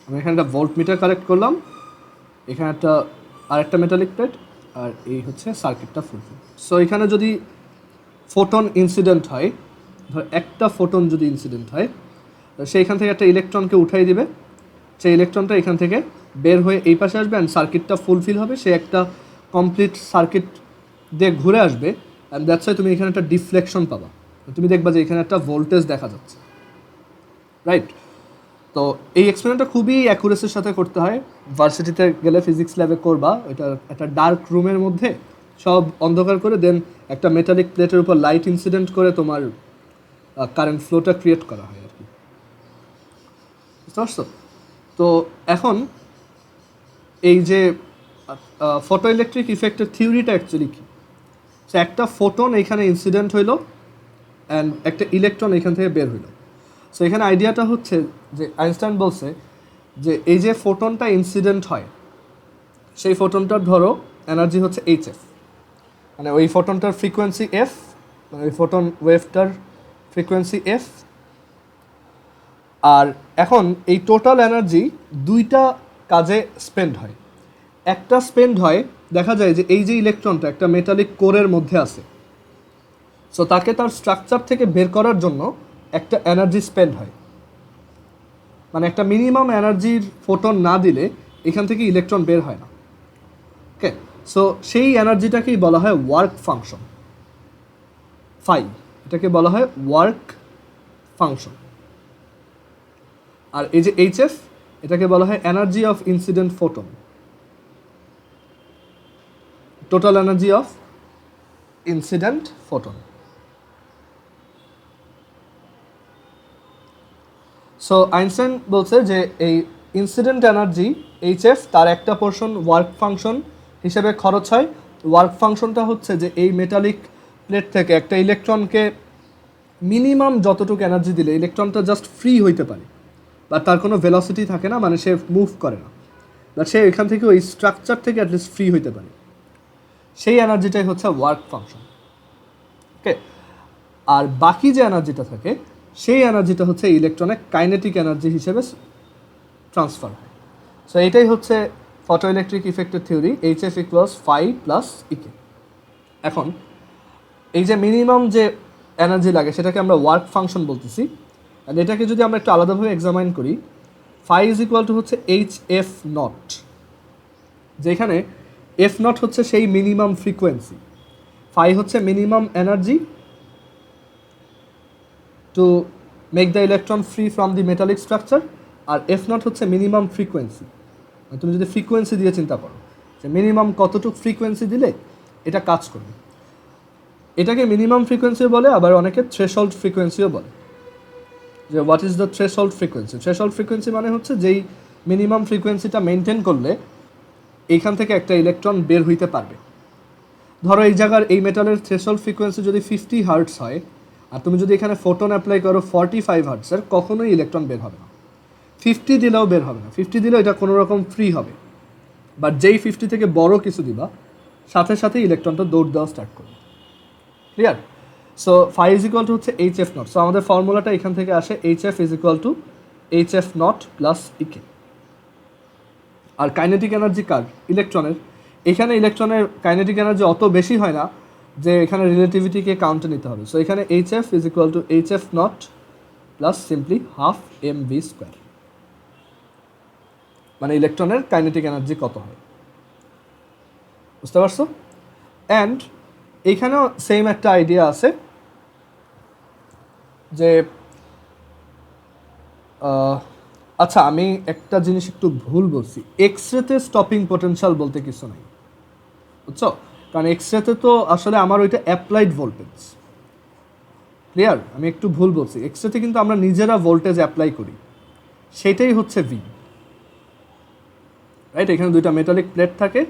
আমি এখানে একটা ভোল্ট মিটার কালেক্ট করলাম, এখানে একটা আরেকটা মেটালিক প্লেট, আর এই হচ্ছে সার্কিটটা ফুলফিল। সো এখানে যদি ফোটন ইনসিডেন্ট হয়, ধর একটা ফোটন যদি ইনসিডেন্ট হয়, সেইখান থেকে একটা ইলেকট্রনকে উঠাই দিবে, সেই ইলেকট্রনটা এখান থেকে বের হয়ে এই পাশে আসবে, অ্যান্ড সার্কিটটা ফুলফিল হবে, সে একটা কমপ্লিট সার্কিট দিয়ে ঘুরে আসবে, অ্যান্ড দ্যাটস ওয়াই তুমি এখানে একটা ডিফ্লেকশন পাবা। তুমি দেখবা যে এখানে একটা ভোল্টেজ দেখা যাচ্ছে, রাইট? তো এই এক্সপেরিমেন্টটা খুবই অ্যাকুরেসির সাথে করতে হয়। ভার্সিটিতে গেলে ফিজিক্স ল্যাবে করবা, এটা একটা ডার্ক রুমের মধ্যে সব অন্ধকার করে, দেন একটা মেটালিক প্লেটের উপর লাইট ইনসিডেন্ট করে তোমার কারেন্ট ফ্লোটা ক্রিয়েট করা হয় আর কি, বুঝতে পারছো? তো এখন এই যে ফটো ইলেকট্রিক ইফেক্টের থিওরিটা অ্যাকচুয়ালি কী? সো একটা ফোটন এখানে ইনসিডেন্ট হইলো, অ্যান্ড একটা ইলেকট্রন এখান থেকে বের হইলো। সো এখানে আইডিয়াটা হচ্ছে যে আইনস্টাইন বলছে যে এই যে ফোটনটা ইনসিডেন্ট হয়, সেই ফোটনটার ধরো এনার্জি হচ্ছে HF, মানে ওই ফোটনটার ফ্রিকোয়েন্সি F, মানে ওই ফোটন ওয়েভটার ফ্রিকোয়েন্সি F। আর এখন এই টোটাল এনার্জি দুইটা কাজে স্পেন্ড হয়। একটা স্পেন্ড হয়, দেখা যায় যে এই যে ইলেকট্রনটা একটা মেটালিক কোরের মধ্যে আছে, সো তাকে তার স্ট্রাকচার থেকে বের করার জন্য একটা এনার্জি স্পেন্ড হয়, মানে একটা মিনিমাম এনার্জির ফোটন না দিলে এখান থেকে ইলেকট্রন বের হয় না। ওকে, সো সেই এনার্জিটাকেই বলা হয় ওয়ার্ক ফাংশন, ফাই, এটাকে বলা হয় ওয়ার্ক ফাংশন। আর এই যে HF, এটাকে বলা হয় energy of incident photon. Total energy of incident photon. So Einstein বলছে যে এই ইনসিডেন্ট এনার্জি HF তার একটা পোর্শন ওয়ার্ক ফাংশন হিসেবে খরচ হয়। ওয়ার্ক ফাংশনটা হচ্ছে যে এই মেটালিক প্লেট থেকে একটা ইলেকট্রনকে মিনিমাম যতটুকু এনার্জি দিলে ইলেকট্রনটা জাস্ট ফ্রি হইতে পারে, বা তার কোনো ভেলোসিটি থাকে না, মানে সে মুভ করে না, বা সে এখান থেকে ওই স্ট্রাকচার থেকে অ্যাটলিস্ট ফ্রি হইতে পারে, সেই এনার্জিটাই হচ্ছে ওয়ার্ক ফাংশন। ওকে, আর বাকি যে এনার্জিটা থাকে সেই এনার্জিটা হচ্ছে ইলেকট্রনের কাইনেটিক এনার্জি হিসেবে ট্রান্সফার হয়। সো এটাই হচ্ছে ফটোইলেকট্রিক ইফেক্টের theory, HF equals phi plus E k. এখন এই যে মিনিমাম যে এনার্জি লাগে সেটাকে আমরা ওয়ার্ক ফাংশন বলতেছি, আর এটাকে যদি আমরা একটু আলাদাভাবে এক্সামাইন করি, ফাই ইজ ইকুয়াল টু হচ্ছে HF নট, যেখানে F নট হচ্ছে সেই মিনিমাম ফ্রিকোয়েন্সি, ফাই হচ্ছে minimum energy to make the electron free from the metallic structure, আর F নট হচ্ছে মিনিমাম ফ্রিকোয়েন্সি। তুমি যদি ফ্রিকোয়েন্সি দিয়ে চিন্তা করো যে মিনিমাম কতটুকু ফ্রিকোয়েন্সি দিলে এটা কাজ করবে, এটাকে মিনিমাম ফ্রিকোয়েন্সিও বলে, আবার অনেকে থ্রেশহোল্ড ফ্রিকোয়েন্সিও বলে। যে what is the threshold frequency? Threshold frequency মানে হচ্ছে যেই মিনিমাম ফ্রিকোয়েন্সিটা মেনটেন করলে এইখান থেকে একটা ইলেকট্রন বের হইতে পারবে। ধরো এই জায়গার এই মেটালের থ্রেশহোল্ড ফ্রিকোয়েন্সি যদি 50 হার্টস হয়, আর তুমি যদি এখানে ফোটন অ্যাপ্লাই করো 45 হার্টসের, কখনোই ইলেকট্রন বের হবে না। 50 দিলেও বের হবে না, 50 দিলেও এটা কোনো রকম ফ্রি হবে, বাট যেই 50 থেকে বড় কিছু দিবা সাথে সাথে ইলেকট্রনটা দৌড় দেওয়া স্টার্ট করবে। Clear? So phi is equal to হচ্ছে HF নট। সো আমাদের ফর্মুলাটা এখান থেকে আসে, HF is equal to HF naught plus E k. আর কাইনেটিক এনার্জি কার? ইলেকট্রনের। এখানে ইলেকট্রনের কাইনেটিক এনার্জি অত বেশি হয় না যে এখানে রিলেটিভিটিকে কাউন্টে নিতে হবে। সো এখানে HF is equal to HF naught plus simply half mv square, মানে ইলেকট্রনের কাইনেটিক এনার্জি কত হয়, বুঝতে পারছো? অ্যান্ড এইখানেও সেম একটা আইডিয়া আছে যে আচ্ছা, আমি একটা জিনিস একটু ভুল বলছি, এক্সরেতে স্টপিং পোটেনশিয়াল বলতে কিছু নাই, বুঝছো? কারণ এক্সরেতে তো আসলে আমার ওইটা অ্যাপ্লাইড ভোল্টেজ। ক্লিয়ার? আমি একটু ভুল বলছি, এক্সরেতে কিন্তু আমরা নিজেরা ভোল্টেজ অ্যাপ্লাই করি, সেটাই হচ্ছে ভি, রাইট? এখানে দুইটা মেটালিক প্লেট থাকে।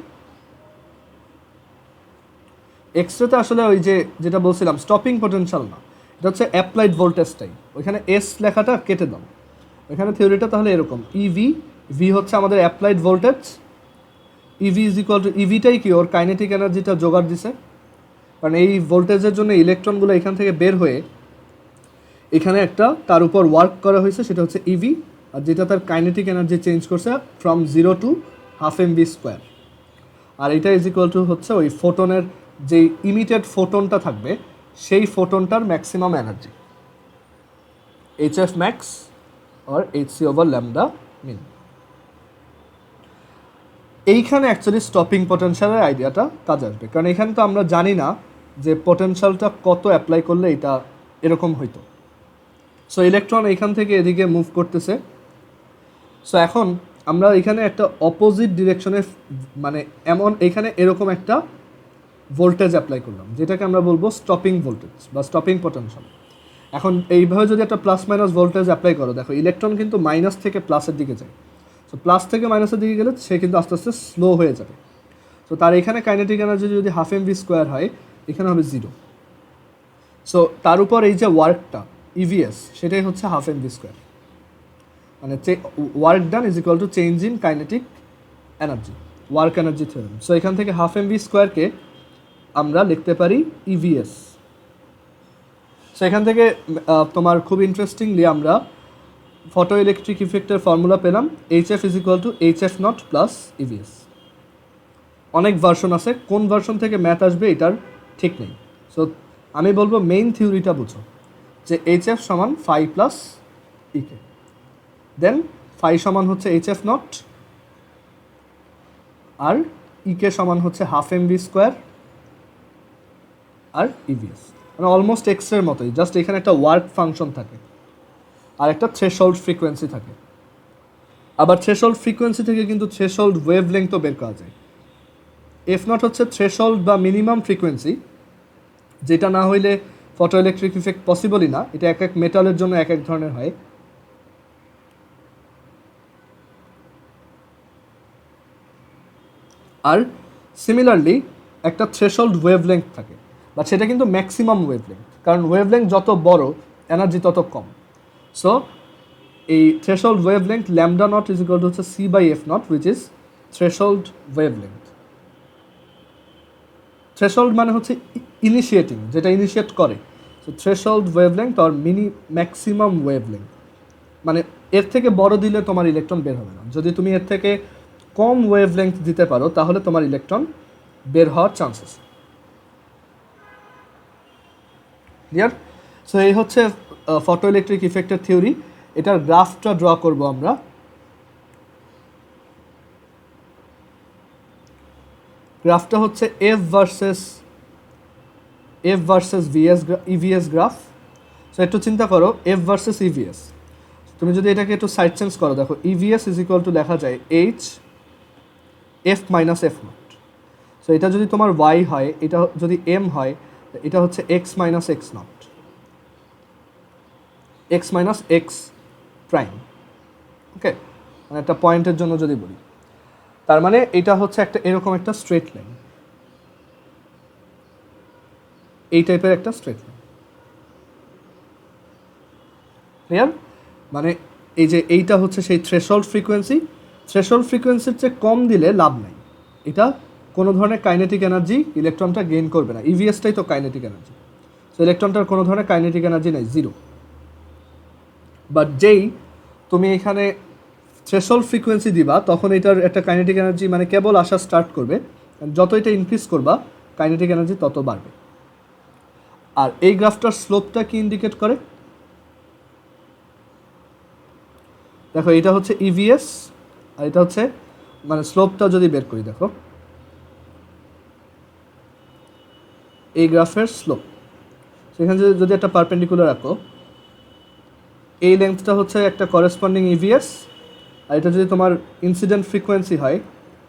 এক্সরেতে আসলে ওই যে যেটা বলছিলাম স্টপিং পোটেনশিয়াল না, এটা হচ্ছে অ্যাপ্লাইড ভোল্টেজটাই। ওইখানে এস লেখাটা কেটে দাও, এখানে থিওরিটা তাহলে এরকম, ইভি, ভি হচ্ছে আমাদের applied voltage, e v is equal to, ইভিটাই কি ওর কাইনেটিক এনার্জিটা জোগাড় দিছে, কারণ এই ভোল্টেজের জন্য ইলেকট্রনগুলো এখান থেকে বের হয়ে এখানে একটা তার উপর ওয়ার্ক করা হয়েছে, সেটা হচ্ছে ইভি, আর যেটা তার কাইনেটিক এনার্জি চেঞ্জ করছে from 0 to half mv square. আর এটা ইজ ইকুয়াল টু হচ্ছে ওই ফোটনের যে ইমিটেড ফোটনটা থাকবে সেই ফোটনটার ম্যাক্সিমাম এনার্জি, HF ম্যাক্স আর HC ওভার ল্যামডা মিন। এইখানে অ্যাকচুয়ালি স্টপিং পোটেনশিয়ালের আইডিয়াটা কাজে আসবে, কারণ এখানে তো আমরা জানি না যে পোটেনশিয়ালটা কত অ্যাপ্লাই করলে এটা এরকম হইতো। সো ইলেকট্রন এখান থেকে এদিকে মুভ করতেছে। সো এখন আমরা এখানে একটা অপোজিট ডিরেকশনে, মানে এমন এখানে এরকম একটা ভোল্টেজ অ্যাপ্লাই করলাম, যেটাকে আমরা বলবো স্টপিং ভোল্টেজ বা স্টপিং পোটেনশিয়াল। এখন এইভাবে যদি একটা প্লাস মাইনাস ভোল্টেজ অ্যাপ্লাই করো, দেখো ইলেকট্রন কিন্তু মাইনাস থেকে প্লাসের দিকে যায়। সো প্লাস থেকে মাইনাসের দিকে গেলে সে কিন্তু আস্তে আস্তে স্লো হয়ে যাবে। সো তার এখানে কাইনেটিক এনার্জি যদি হাফ mv স্কোয়ার হয়, এখানে হবে 0। সো তার উপর এই যে ওয়ার্কটা ইভিএস, সেটাই হচ্ছে হাফ mv স্কোয়ার, মানে work done is equal to change in kinetic energy, work energy theorem. So এখান থেকে হাফ mv স্কোয়ারকে আমরা লিখতে পারি ইভিএস। সো এখান থেকে তোমার খুব ইন্টারেস্টিংলি আমরা ফটো ইলেকট্রিক ইফেক্টের ফর্মুলা পেলাম, HF is equal to HF naught plus EVS. অনেক ভার্সন আছে, কোন ভার্সন থেকে ম্যাথ আসবে এটার ঠিক নেই। সো আমি বলবো মেইন থিওরিটা বুঝো, যে HF সমান ফাই প্লাস ইকে, দেন ফাই সমান হচ্ছে HF নট, আর ইকে সমান হচ্ছে হাফ mv স্কোয়ার আর ইভিএস, মানে অলমোস্ট এক্সের মতোই, জাস্ট এখানে একটা ওয়ার্ক ফাংশন থাকে আর একটা থ্রেশহোল্ড ফ্রিকোয়েন্সি থাকে। আবার থ্রেশহোল্ড ফ্রিকোয়েন্সি থেকে কিন্তু থ্রেশহোল্ড ওয়েভলেংথও বের করা যায়। এফ নট হচ্ছে থ্রেশহোল্ড বা মিনিমাম ফ্রিকোয়েন্সি, যেটা না হইলে ফটোইলেকট্রিক ইফেক্ট পসিবলই না। এটা এক এক মেটালের জন্য এক এক ধরনের হয়। আর সিমিলারলি একটা থ্রেশহোল্ড ওয়েভলেংথ থাকে, বা সেটা কিন্তু ম্যাক্সিমাম ওয়েভলেংথ, কারণ ওয়েভলেংথ যত বড় এনার্জি তত কম। সো এই threshold wavelength lambda naught is equal to হচ্ছে c by f naught, which is threshold wavelength. Threshold মানে হচ্ছে ইনিশিয়েটিং, যেটা ইনিশিয়েট করে। So threshold wavelength or maximum wavelength, মানে এর থেকে বড় দিলে তোমার ইলেকট্রন বের হবে না। যদি তুমি এর থেকে কম ওয়েভলেংথ দিতে পারো তাহলে তোমার ইলেকট্রন বের হওয়ার চান্সেস। ক্লিয়ার? সো এই হচ্ছে ফটোইলেকট্রিক ইফেক্টের থিওরি। এটার গ্রাফটা ড্র করব আমরা। গ্রাফটা হচ্ছে F versus EVS graph. So একটু চিন্তা করো, এফ ভার্সেস ইভিএস। তুমি যদি এটাকে একটু সাইড চেঞ্জ করো, দেখো ইভিএস ইজ ইকুয়াল টু লেখা যায় H F minus f not. So এটা যদি তোমার ওয়াই হয়, এটা যদি এম হয়, এটা হচ্ছে x minus x naught, x minus x prime. Okay, মানে একটা পয়েন্টের জন্য যদি বলি, তার মানে এটা হচ্ছে একটা এরকম একটা স্ট্রেট লাইন, এই টাইপের একটা স্ট্রেট লাইন। ক্লিয়ার? মানে এই যে এইটা হচ্ছে সেই থ্রেশহোল্ড ফ্রিকোয়েন্সি। থ্রেশহোল্ড ফ্রিকোয়েন্সির চেয়ে কম দিলে লাভ নাই, এটা কোনো ধরনের কাইনেটিক এনার্জি ইলেকট্রনটা গেইন করবে না। ইভিএসটাই তো কাইনেটিক এনার্জি, সো ইলেকট্রনটার কোনো ধরনের কাইনেটিক এনার্জি নাই, জিরো। বাট যেই তুমি এখানে থ্রেশহোল্ড ফ্রিকোয়েন্সি দিবা, তখন এটার একটা কাইনেটিক এনার্জি মানে কেবল আসা স্টার্ট করবে। যত এটা ইনক্রিজ করবা কাইনেটিক এনার্জি তত বাড়বে। আর এই গ্রাফটার স্লোপটা কি ইন্ডিকেট করে? দেখো এটা হচ্ছে ইভিএস, আর এটা হচ্ছে মানে স্লোপটা যদি বের করি, দেখো এই গ্রাফের স্লোপ। সেখানে যদি একটা পারপেন্ডিকুলার রাখো, এই লেন্থটা হচ্ছে একটা করেসপন্ডিং ইভিএস, আর এটা যদি তোমার ইনসিডেন্ট ফ্রিকোয়েন্সি হয়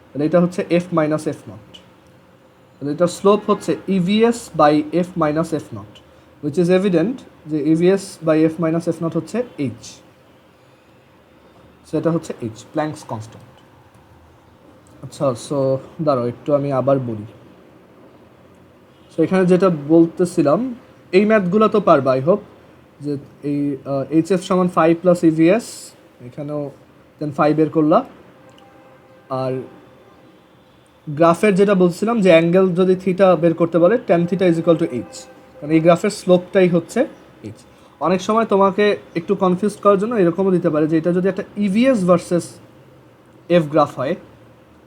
তাহলে এটা হচ্ছে এফ মাইনাস এফ নট। তাহলে এটার স্লোপ হচ্ছে e v s by f minus f naught, which is evident যে e v s by f minus f naught হচ্ছে এইচ। সো এটা হচ্ছে এইচ, প্ল্যাঙ্কস কনস্ট্যান্ট। আচ্ছা, সো দাঁড়াও একটু আমি আবার বলি। সো এখানে যেটা বলতেছিলাম, এই ম্যাথগুলো তো পারবা আই হোপ, যে এই এইচ এফ সমান 5 প্লাস ইভিএস, এখানেও দেন 5 বের করলা। আর গ্রাফের যেটা বলছিলাম যে অ্যাঙ্গেল যদি থিটা বের করতে বলে, tan theta is equal to H, কারণ এই গ্রাফের স্লোপটাই হচ্ছে এইচ। অনেক সময় তোমাকে একটু কনফিউজ করার জন্য এরকমও দিতে পারে যে এটা যদি একটা ইভিএস ভার্সেস এফ গ্রাফ হয়,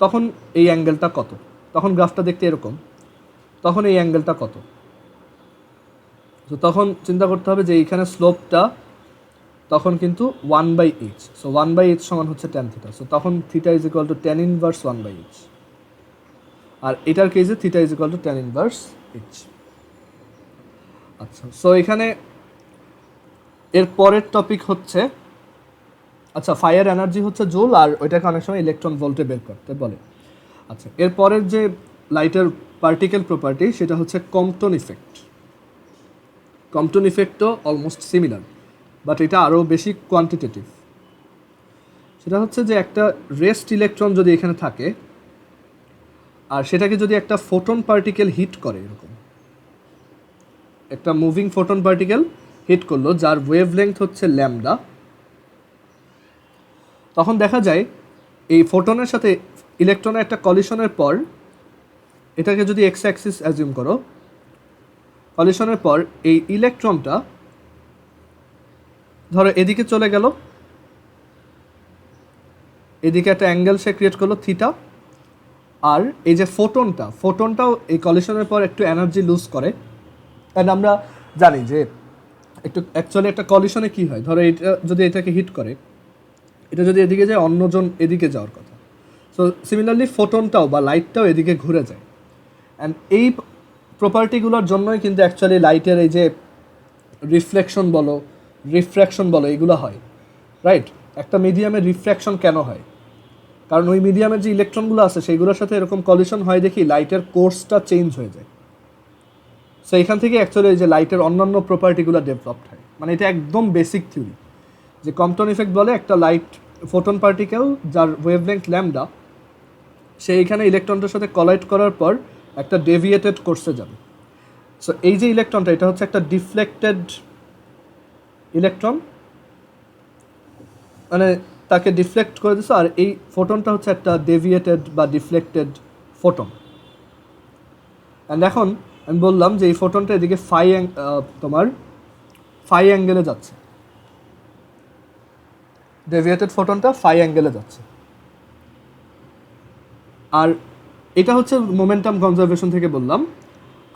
তখন এই অ্যাঙ্গেলটা কত, তখন গ্রাফটা দেখতে এরকম, তখন এই অ্যাঙ্গেলটা কত। তো তখন চিন্তা করতে হবে যে এইখানে স্লোপটা তখন কিন্তু 1/h, সো 1/h সমান হচ্ছে ট্যান থিটা। সো তখন theta is equal two tan inverse 1/h, আর এটার কেসে theta is equal two tan inverse h। আচ্ছা, সো এখানে এর পরের টপিক হচ্ছে, আচ্ছা ফায়ার এনার্জি হচ্ছে জুল, আর ওইটাকে অনেক সময় ইলেকট্রন ভোল্টে বের করতে বলে। আচ্ছা, এর পরের যে লাইটের পার্টিকেল প্রপার্টি সেটা হচ্ছে কম্পটন ইফেক্ট। কম্পটন ইফেক্টও অলমোস্ট সিমিলার, বাট এটা আরও বেশি কোয়ান্টিটেটিভ। সেটা হচ্ছে যে একটা রেস্ট ইলেকট্রন যদি এখানে থাকে, আর সেটাকে যদি একটা ফোটন পার্টিকেল হিট করে, এরকম একটা মুভিং ফোটন পার্টিকেল হিট করলো যার ওয়েভলেংথ হচ্ছে ল্যামডা, তখন দেখা যায় এই ফোটনের সাথে ইলেকট্রনের একটা কলিশনের পর, এটাকে যদি এক্স অ্যাক্সিস অ্যাজিউম করো, কলিশনের পর এই ইলেকট্রনটা ধরো এদিকে চলে গেল, এদিকে একটা অ্যাঙ্গেল সে ক্রিয়েট করলো থিটা, আর এই যে ফোটনটাও এই কলিশনের পর একটু এনার্জি লুজ করে। অ্যান্ড আমরা জানি যে একটু অ্যাকচুয়ালি একটা কলিশনে কী হয়, ধরো এটা যদি এটাকে হিট করে, এটা যদি এদিকে যায় অন্যজন এদিকে যাওয়ার কথা। সো সিমিলারলি ফোটনটাও বা লাইটটাও এদিকে ঘুরে যায়। অ্যান্ড এই প্রপার্টিগুলোর জন্যই কিন্তু অ্যাকচুয়ালি লাইটের এই যে রিফ্লেকশন বলো, রিফ্র্যাকশন বলো, এগুলো হয়, রাইট? একটা মিডিয়ামে রিফ্র্যাকশন কেন হয়? কারণ ওই মিডিয়ামের যে ইলেকট্রনগুলো আছে সেইগুলোর সাথে এরকম কলিশন হয় দেখি লাইটের কোর্সটা চেঞ্জ হয়ে যায়। সো এখান থেকে অ্যাকচুয়ালি যে লাইটের অন্যান্য প্রপার্টিগুলো ডেভেলপড হয়, মানে এটা একদম বেসিক থিওরি যে কম্পটন ইফেক্ট বলে একটা লাইট ফোটন পার্টিকেল যার ওয়েভলেংথ ল্যামডা, সে এইখানে ইলেকট্রনটার সাথে কলাইড করার পর একটা ডেভিয়েটেড কোর্সে যাবে। সো এই যে ইলেকট্রনটা এটা হচ্ছে একটা ডিফ্লেক্টেড ইলেকট্রন, মানে তাকে ডিফ্লেক্ট করে দিচ্ছে, আর এই ফোটনটা হচ্ছে একটা ডেভিয়েটেড বা ডিফ্লেক্টেড ফোটন। অ্যান্ড এখন আমি বললাম যে এই ফোটনটা এদিকে তোমার ফাই অ্যাঙ্গেলে যাচ্ছে, ডেভিয়েটেড ফোটনটা ফাই অ্যাঙ্গেলে যাচ্ছে। আর এটা হচ্ছে মোমেন্টাম কনজারভেশন থেকে বললাম।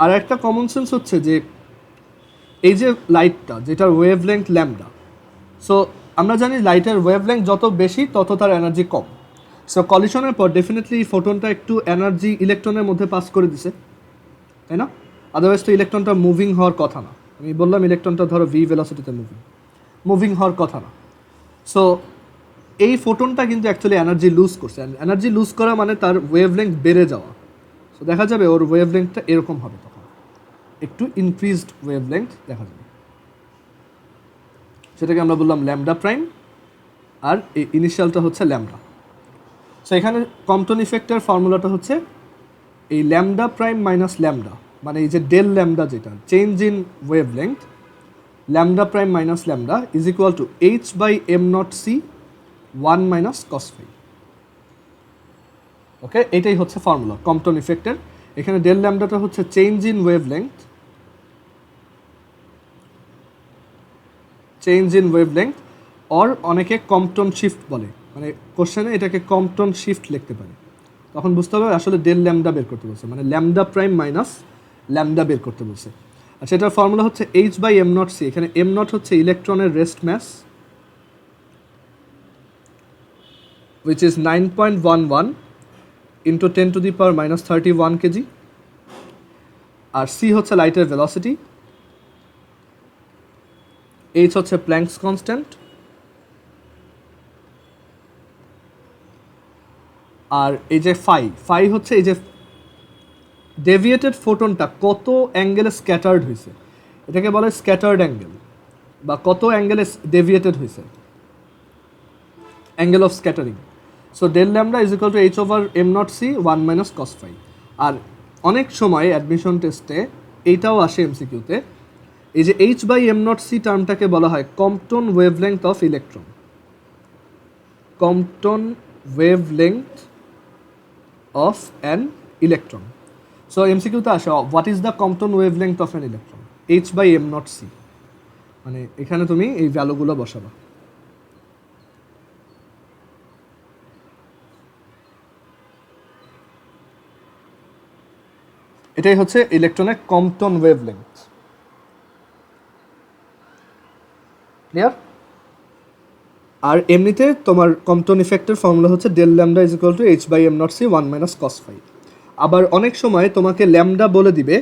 আর একটা কমন সেন্স হচ্ছে যে এই যে লাইটটা যেটার ওয়েভলেংথ ল্যামডা, সো আমরা জানি লাইটের ওয়েভলেংথ যত বেশি তত তার এনার্জি কম। সো কলিশনের পর ডেফিনেটলি ফোটনটা একটু এনার্জি ইলেকট্রনের মধ্যে পাস করে দিছে, তাই না? আদারওয়াইজ তো ইলেকট্রনটা মুভিং হওয়ার কথা না। আমি বললাম ইলেকট্রনটা ধরো ভি ভেলোসিটিতে মুভিং হওয়ার কথা না। সো এই ফোটনটা কিন্তু অ্যাকচুয়ালি এনার্জি লুজ করছে, এনার্জি লুজ করা মানে তার ওয়েভলেংথ বেড়ে যাওয়া। সো দেখা যাবে ওর ওয়েভলেংথটা এরকম হবে, তখন একটু ইনক্রিজড ওয়েভলেংথ দেখা যাবে, সেটাকে আমরা বললাম ল্যামডা প্রাইম, আর এই ইনিশিয়ালটা হচ্ছে ল্যামডা। সো এখানে কম্পটন ইফেক্টের ফর্মুলাটা হচ্ছে এই ল্যামডা প্রাইম মাইনাস ল্যামডা, মানে এই যে ডেল ল্যামডা যেটা change in wavelength, lambda prime minus lambda is equal to H by am not C 1 minus cos phi. Okay, এটাই হচ্ছে ফর্মুলা কম্পটন ইফেক্টের। এখানে ডেল ল্যামডাটা হচ্ছে চেঞ্জ ইন ওয়েভলেংথ, অর অনেকে কম্পটন শিফট বলে, মানে কোশ্চেনে এটাকে কম্পটন শিফট লিখতে পারে। তখন বুঝতে হবে আসলে ডেল ল্যামডা বের করতে বলছে, মানে ল্যামডা প্রাইম মাইনাস ল্যামডা বের করতে বলছে। আর সেটার ফর্মুলা হচ্ছে H by am not C. এখানে এম নট হচ্ছে ইলেকট্রনের rest mass, which is 9.11 into 10 to the power minus 31 kg, R C হচ্ছে লাইটের ভেলোসিটি, এইচ হচ্ছে প্ল্যাঙ্কস কনস্ট্যান্ট, আর এই যে ফাই হচ্ছে এই যে ডেভিয়েটেড ফোটনটা কত অ্যাঙ্গেলে স্ক্যাটার্ড হয়েছে, এটাকে বলে স্ক্যাটার্ড অ্যাঙ্গেল, বা কত অ্যাঙ্গেলে ডেভিয়েটেড হয়েছে, angle of scattering. So del lambda is equal to h over m not C 1 minus cos phi. আর অনেক সময় অ্যাডমিশন টেস্টে এইটাও আসে এমসিকিউতে, এই যে h by am not c টার্মটাকে বলা হয় Compton wavelength of electron, Compton wavelength of an electron. So এমসিকিউতে আসে what is the Compton wavelength of an electron, h by am not c, মানে এখানে তুমি এই ভ্যালুগুলো বসাবা। এটাই হচ্ছে ইলেকট্রনের কম্পটন ওয়েভলেংথ। ক্লিয়ার? আর এমনিতে তোমার কম্পটন ইফেক্টের ফর্মুলা হচ্ছে del lambda is equal to H by am not C 1 minus cos phi. আবার অনেক সময় তোমাকে ল্যামডা বলে দিবে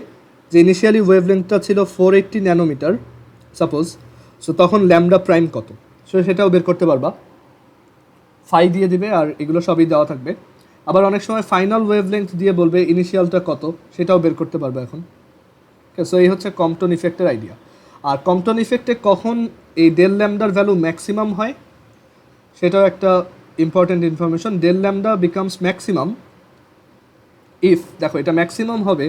যে ইনিশিয়ালি ওয়েভলেংথটা ছিল 480 ন্যানোমিটার সাপোজ, সো তখন ল্যামডা প্রাইম কত, সো সেটাও বের করতে পারবা, ফাই দিয়ে দিবে আর এগুলো সবই দেওয়া থাকবে। আবার অনেক সময় ফাইনাল ওয়েভলেংথ দিয়ে বলবে ইনিশিয়ালটা কত, সেটাও বের করতে পারবে এখন। সো এই হচ্ছে কম্পটন ইফেক্টের আইডিয়া। আর কম্পটন ইফেক্টে কখন এই ডেল ল্যামডার ভ্যালু ম্যাক্সিমাম হয় সেটাও একটা important information. Del lambda becomes maximum if, দেখো এটা ম্যাক্সিমাম হবে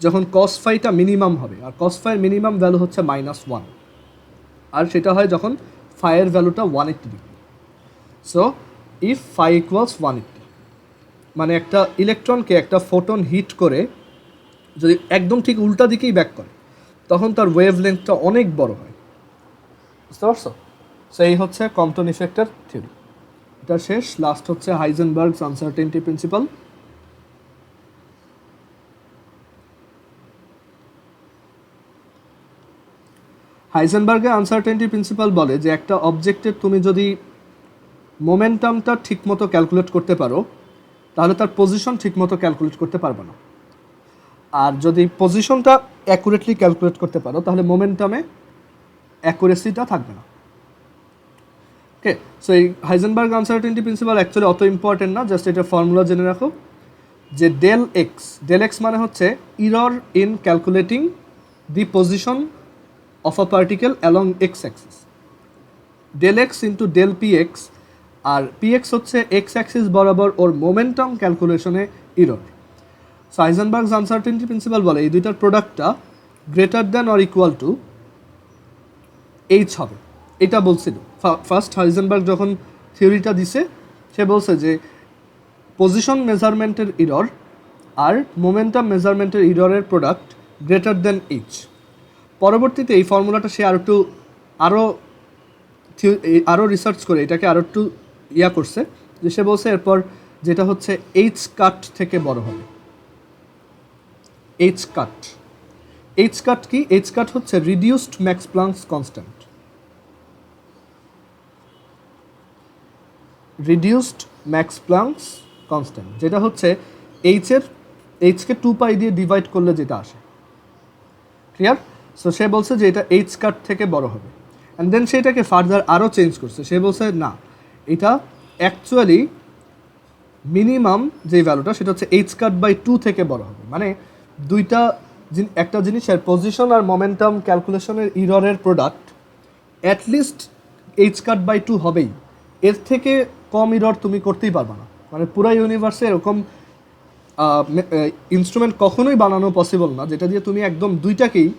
যখন কস ফাইটা মিনিমাম হবে, আর কস ফাইয়ের মিনিমাম ভ্যালু হচ্ছে -1, আর সেটা হয় যখন ফাইয়ের ভ্যালুটা 180 degree. So if phi equals 180, মানে একটা ইলেকট্রনকে একটা ফোটন হিট করে যদি একদম ঠিক উল্টা দিকেই ব্যাক করে তখন তার ওয়েভলেংথটা অনেক বড় হয়, বুঝতে পারছো? সো এই হচ্ছে কম্পটন ইফেক্টের থিওরি। এটা শেষ, লাস্ট হচ্ছে Heisenberg's uncertainty principal. হাইজেনবার্গের uncertainty principle বলে যে একটা অবজেক্টের তুমি যদি মোমেন্টামটা ঠিকমতো ক্যালকুলেট করতে পারো তাহলে তার পজিশন ঠিকমতো ক্যালকুলেট করতে পারবে না, আর যদি পজিশনটা অ্যাকুরেটলি ক্যালকুলেট করতে পারো তাহলে মোমেন্টামে অ্যাকুরেসিটা থাকবে না। ওকে, সো এই হাইজেনবার্গ আনসার্টেনটি প্রিন্সিপাল অ্যাকচুয়ালি অত ইম্পর্টেন্ট না, জাস্ট এটা ফর্মুলা জেনে রাখো যে ডেল এক্স মানে হচ্ছে error in calculating the position of a particle along x axis, del x into del p x, আর পি এক্স হচ্ছে এক্স অ্যাক্সিস বরাবর ওর মোমেন্টাম ক্যালকুলেশনে error. So Heisenberg's uncertainty principle বলে এই দুইটার প্রোডাক্টটা greater than or equal to h হবে, এটা বলছিল ফার্স্ট হাইজেনবার্গ যখন থিওরিটা দিছে, সে বলছে যে পজিশন মেজারমেন্টের ইরর আর মোমেন্টাম মেজারমেন্টের ইররের প্রোডাক্ট গ্রেটার দ্যান এইচ। পরবর্তীতে এই ফর্মুলাটা সে আরও রিসার্চ করে এটাকে আরও একটু করছে, যে সে বলছে এরপর যেটা হচ্ছে এইচ কাট থেকে বড় হবে। এইচ কাট কি? এইচ কাট হচ্ছে reduced max planks constant, reduced max planks constant, যেটা হচ্ছে এইচকে 2π দিয়ে ডিভাইড করলে যেটা আসে। ক্লিয়ার? সো সে বলছে যে এটা এইচ কাট থেকে বড় হবে, অ্যান্ড দেন সেটাকে ফার্দার আরও চেঞ্জ করছে। সে বলছে না, এটা অ্যাকচুয়ালি মিনিমাম যে ভ্যালুটা সেটা হচ্ছে এইচ কাট বাই 2 থেকে বড় হবে। মানে দুইটা একটা জিনিসের পজিশন আর মোমেন্টাম ক্যালকুলেশনের ইররের product at least h cut by 2 হবেই, এর থেকে কম ইরর তুমি করতেই পারবে না। মানে পুরো ইউনিভার্সে এরকম ইনস্ট্রুমেন্ট কখনোই বানানো পসিবল না যেটা দিয়ে তুমি একদম দুইটাকেই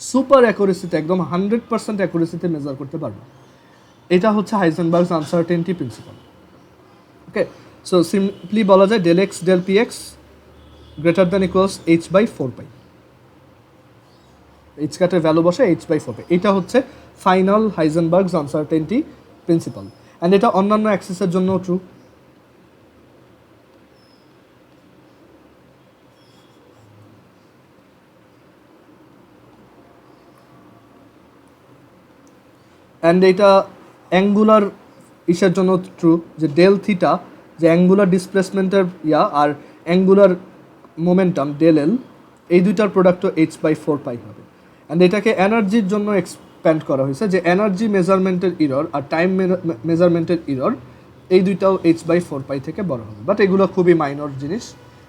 সুপার অ্যাকুরেসিতে, একদম 100% অ্যাকুরেসিতে মেজার করতে পারবে। এটা হচ্ছে Heisenberg's uncertainty principle. Okay, so simply বলা যায় del x del p x greater than equals h by 4π। H কাটের ভ্যালু বসে এইচ বাই 4π। এটা হচ্ছে final Heisenberg's uncertainty principle, and এটা অন্যান্য অ্যাক্সিসের জন্যও ট্রু। অ্যান্ড এটা অ্যাঙ্গুলার ইসের জন্য ট্রু, যে ডেল থিটা, যে অ্যাঙ্গুলার ডিসপ্লেসমেন্টের আর অ্যাঙ্গুলার মোমেন্টাম ডেল এল, এই দুইটার প্রোডাক্টও এইচ বাই 4π হবে। অ্যান্ড এটাকে এনার্জির জন্য এক্সপ্যান্ড করা হয়েছে, যে এনার্জি মেজারমেন্টের ইরর আর টাইম মেজারমেন্টের ইরর এই দুইটাও এইচ বাই 4π থেকে বড় হবে। বাট এগুলো খুবই মাইনর জিনিস,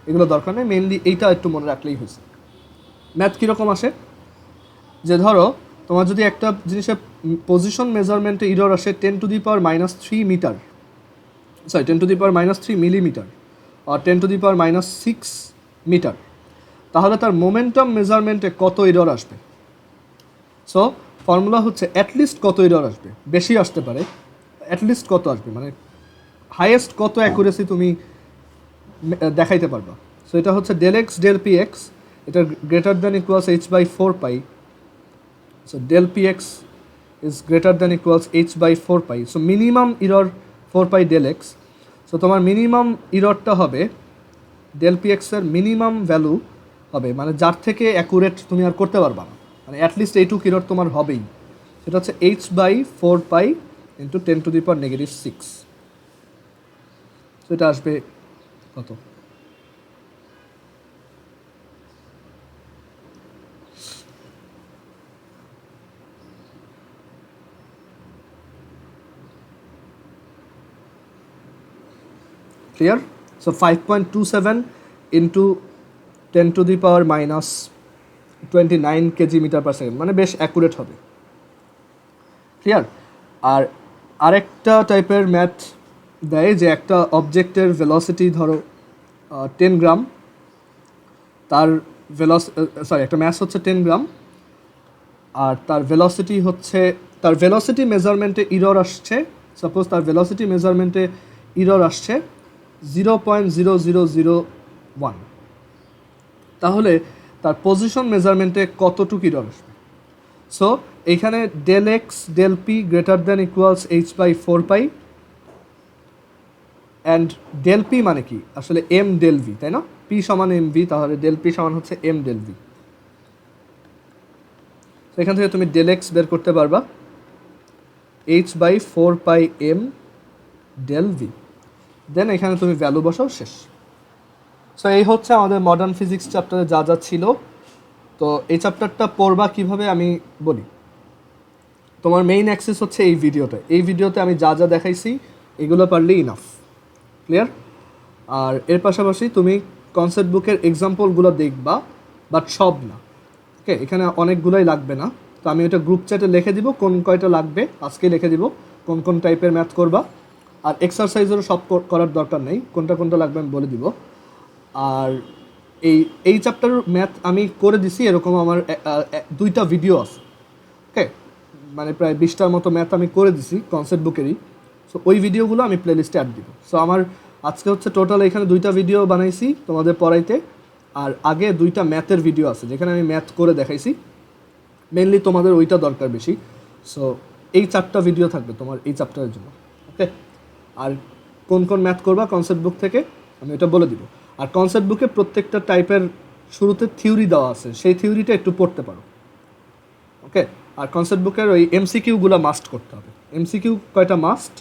এগুলো দরকার নেই, মেনলি এইটা একটু মনে রাখলেই হয়েছে। ম্যাথ কীরকম আসে, যে ধরো তোমার যদি একটা জিনিসের পজিশন মেজারমেন্টে ইরর আসে 10⁻³ মিটার, 10⁻³ মিলিমিটার আর 10⁻⁶ মিটার, তাহলে তার মোমেন্টাম মেজারমেন্টে কত ইরর আসবে? সো ফর্মুলা হচ্ছে অ্যাটলিস্ট কত ইরর আসবে, বেশি আসতে পারে, অ্যাটলিস্ট কত আসবে, মানে হাইয়েস্ট কত অ্যাকুরেসি তুমি দেখাইতে পারবা। সো এটা হচ্ছে del x del p x, এটা greater than equals h by 4π। So del px is greater than equals h by 4π. So minimum error 4π del x. So তোমার মিনিমাম ইররটা হবে del px এর মিনিমাম ভ্যালু হবে, মানে যার থেকে অ্যাকুরেট তুমি আর করতে পারবা না, মানে অ্যাটলিস্ট এইটুক ইরর তোমার হবেই। সেটা হচ্ছে h by 4π ইন্টু 10⁻⁶। So এটা আসবে কত? Clear? So 5.27 into 10⁻⁻29 KG metre per second, মানে বেশ অ্যাকুরেট হবে। ক্লিয়ার? আর আরেকটা টাইপের ম্যাথ দেয়, যে একটা অবজেক্টের ভেলোসিটি ধরো 10 গ্রাম, তার একটা ম্যাস হচ্ছে 10 গ্রাম, আর তার ভেলোসিটি মেজারমেন্টে ইরর আসছে, সাপোজ তার ভেলোসিটি মেজারমেন্টে ইরর আসছে 0.0001, তাহলে তার পজিশন মেজারমেন্টে কতটুকু ইরর আসবে? সো এইখানে del x del p greater than equals h by 4π, and del p মানে কি আসলে এম ডেল ভি, তাই না? পি সমান এম ভি, তাহলে ডেল পি সমান হচ্ছে এম ডেল ভি। তো এখান থেকে তুমি ডেল এক্স বের করতে পারবা h by 4π m del v, then এখানে তুমি ভ্যালু বসাও, শেষ। সো এই হচ্ছে আমাদের মডার্ন ফিজিক্স চ্যাপ্টারে যা যা ছিল। তো এই চ্যাপ্টারটা পড়বা কিভাবে আমি বলি। তোমার মেইন অ্যাক্সেস হচ্ছে এই ভিডিওতে। এই ভিডিওতে আমি যা যা দেখাইছি এগুলো পারলেই ইনাফ। ক্লিয়ার? আর এর পাশাপাশি তুমি কনসেপ্ট বুকের এক্সাম্পলগুলো দেখবা, বাট সব না। ওকে, এখানে অনেকগুলোই লাগবে না, তো আমি ওটা গ্রুপ চ্যাটে লিখে দিব কোন কয়টা লাগবে, আজকে লিখে দিব কোন কোন টাইপের ম্যাথ করবা। আর এক্সারসাইজেরও সব করার দরকার নেই, কোনটা কোনটা লাগবে আমি বলে দিব। আর এই চ্যাপ্টার ম্যাথ আমি করে দিছি, এরকম আমার 2টা ভিডিও আছে। ওকে, মানে প্রায় 20টার মতো ম্যাথ আমি করে দিছি কনসেপ্ট বুকেরই। সো ওই ভিডিওগুলো আমি প্লেলিস্টে অ্যাড দিব। সো আমার আজকে হচ্ছে টোটাল এখানে 2টা ভিডিও বানাইছি তোমাদের পড়াইতে, আর আগে 2টা ম্যাথের ভিডিও আছে যেখানে আমি ম্যাথ করে দেখাইছি। মেনলি তোমাদের ওইটা দরকার বেশি। সো এই 4টা ভিডিও থাকবে তোমার এই চ্যাপ্টারের জন্য। ওকে, আর কোন কোন ম্যাথ করবা কনসেপ্ট বুক থেকে আমি এটা বলে দিব। আর কনসেপ্ট বুকে প্রত্যেকটা টাইপের শুরুতে থিওরি দেওয়া আছে, সেই থিওরিটা একটু পড়তে পারো। ওকে, আর কনসেপ্ট বুকের ওই এমসিকিউগুলো মাস্ট করতে হবে। এমসিকিউ কয়টা মাস্ট,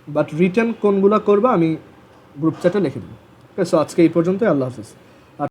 বাট রিটেন কোনগুলো করবা আমি গ্রুপ চ্যাটে লিখে দেবো। ওকে, সো আজকে এই পর্যন্তই। আল্লাহ হাফিজ।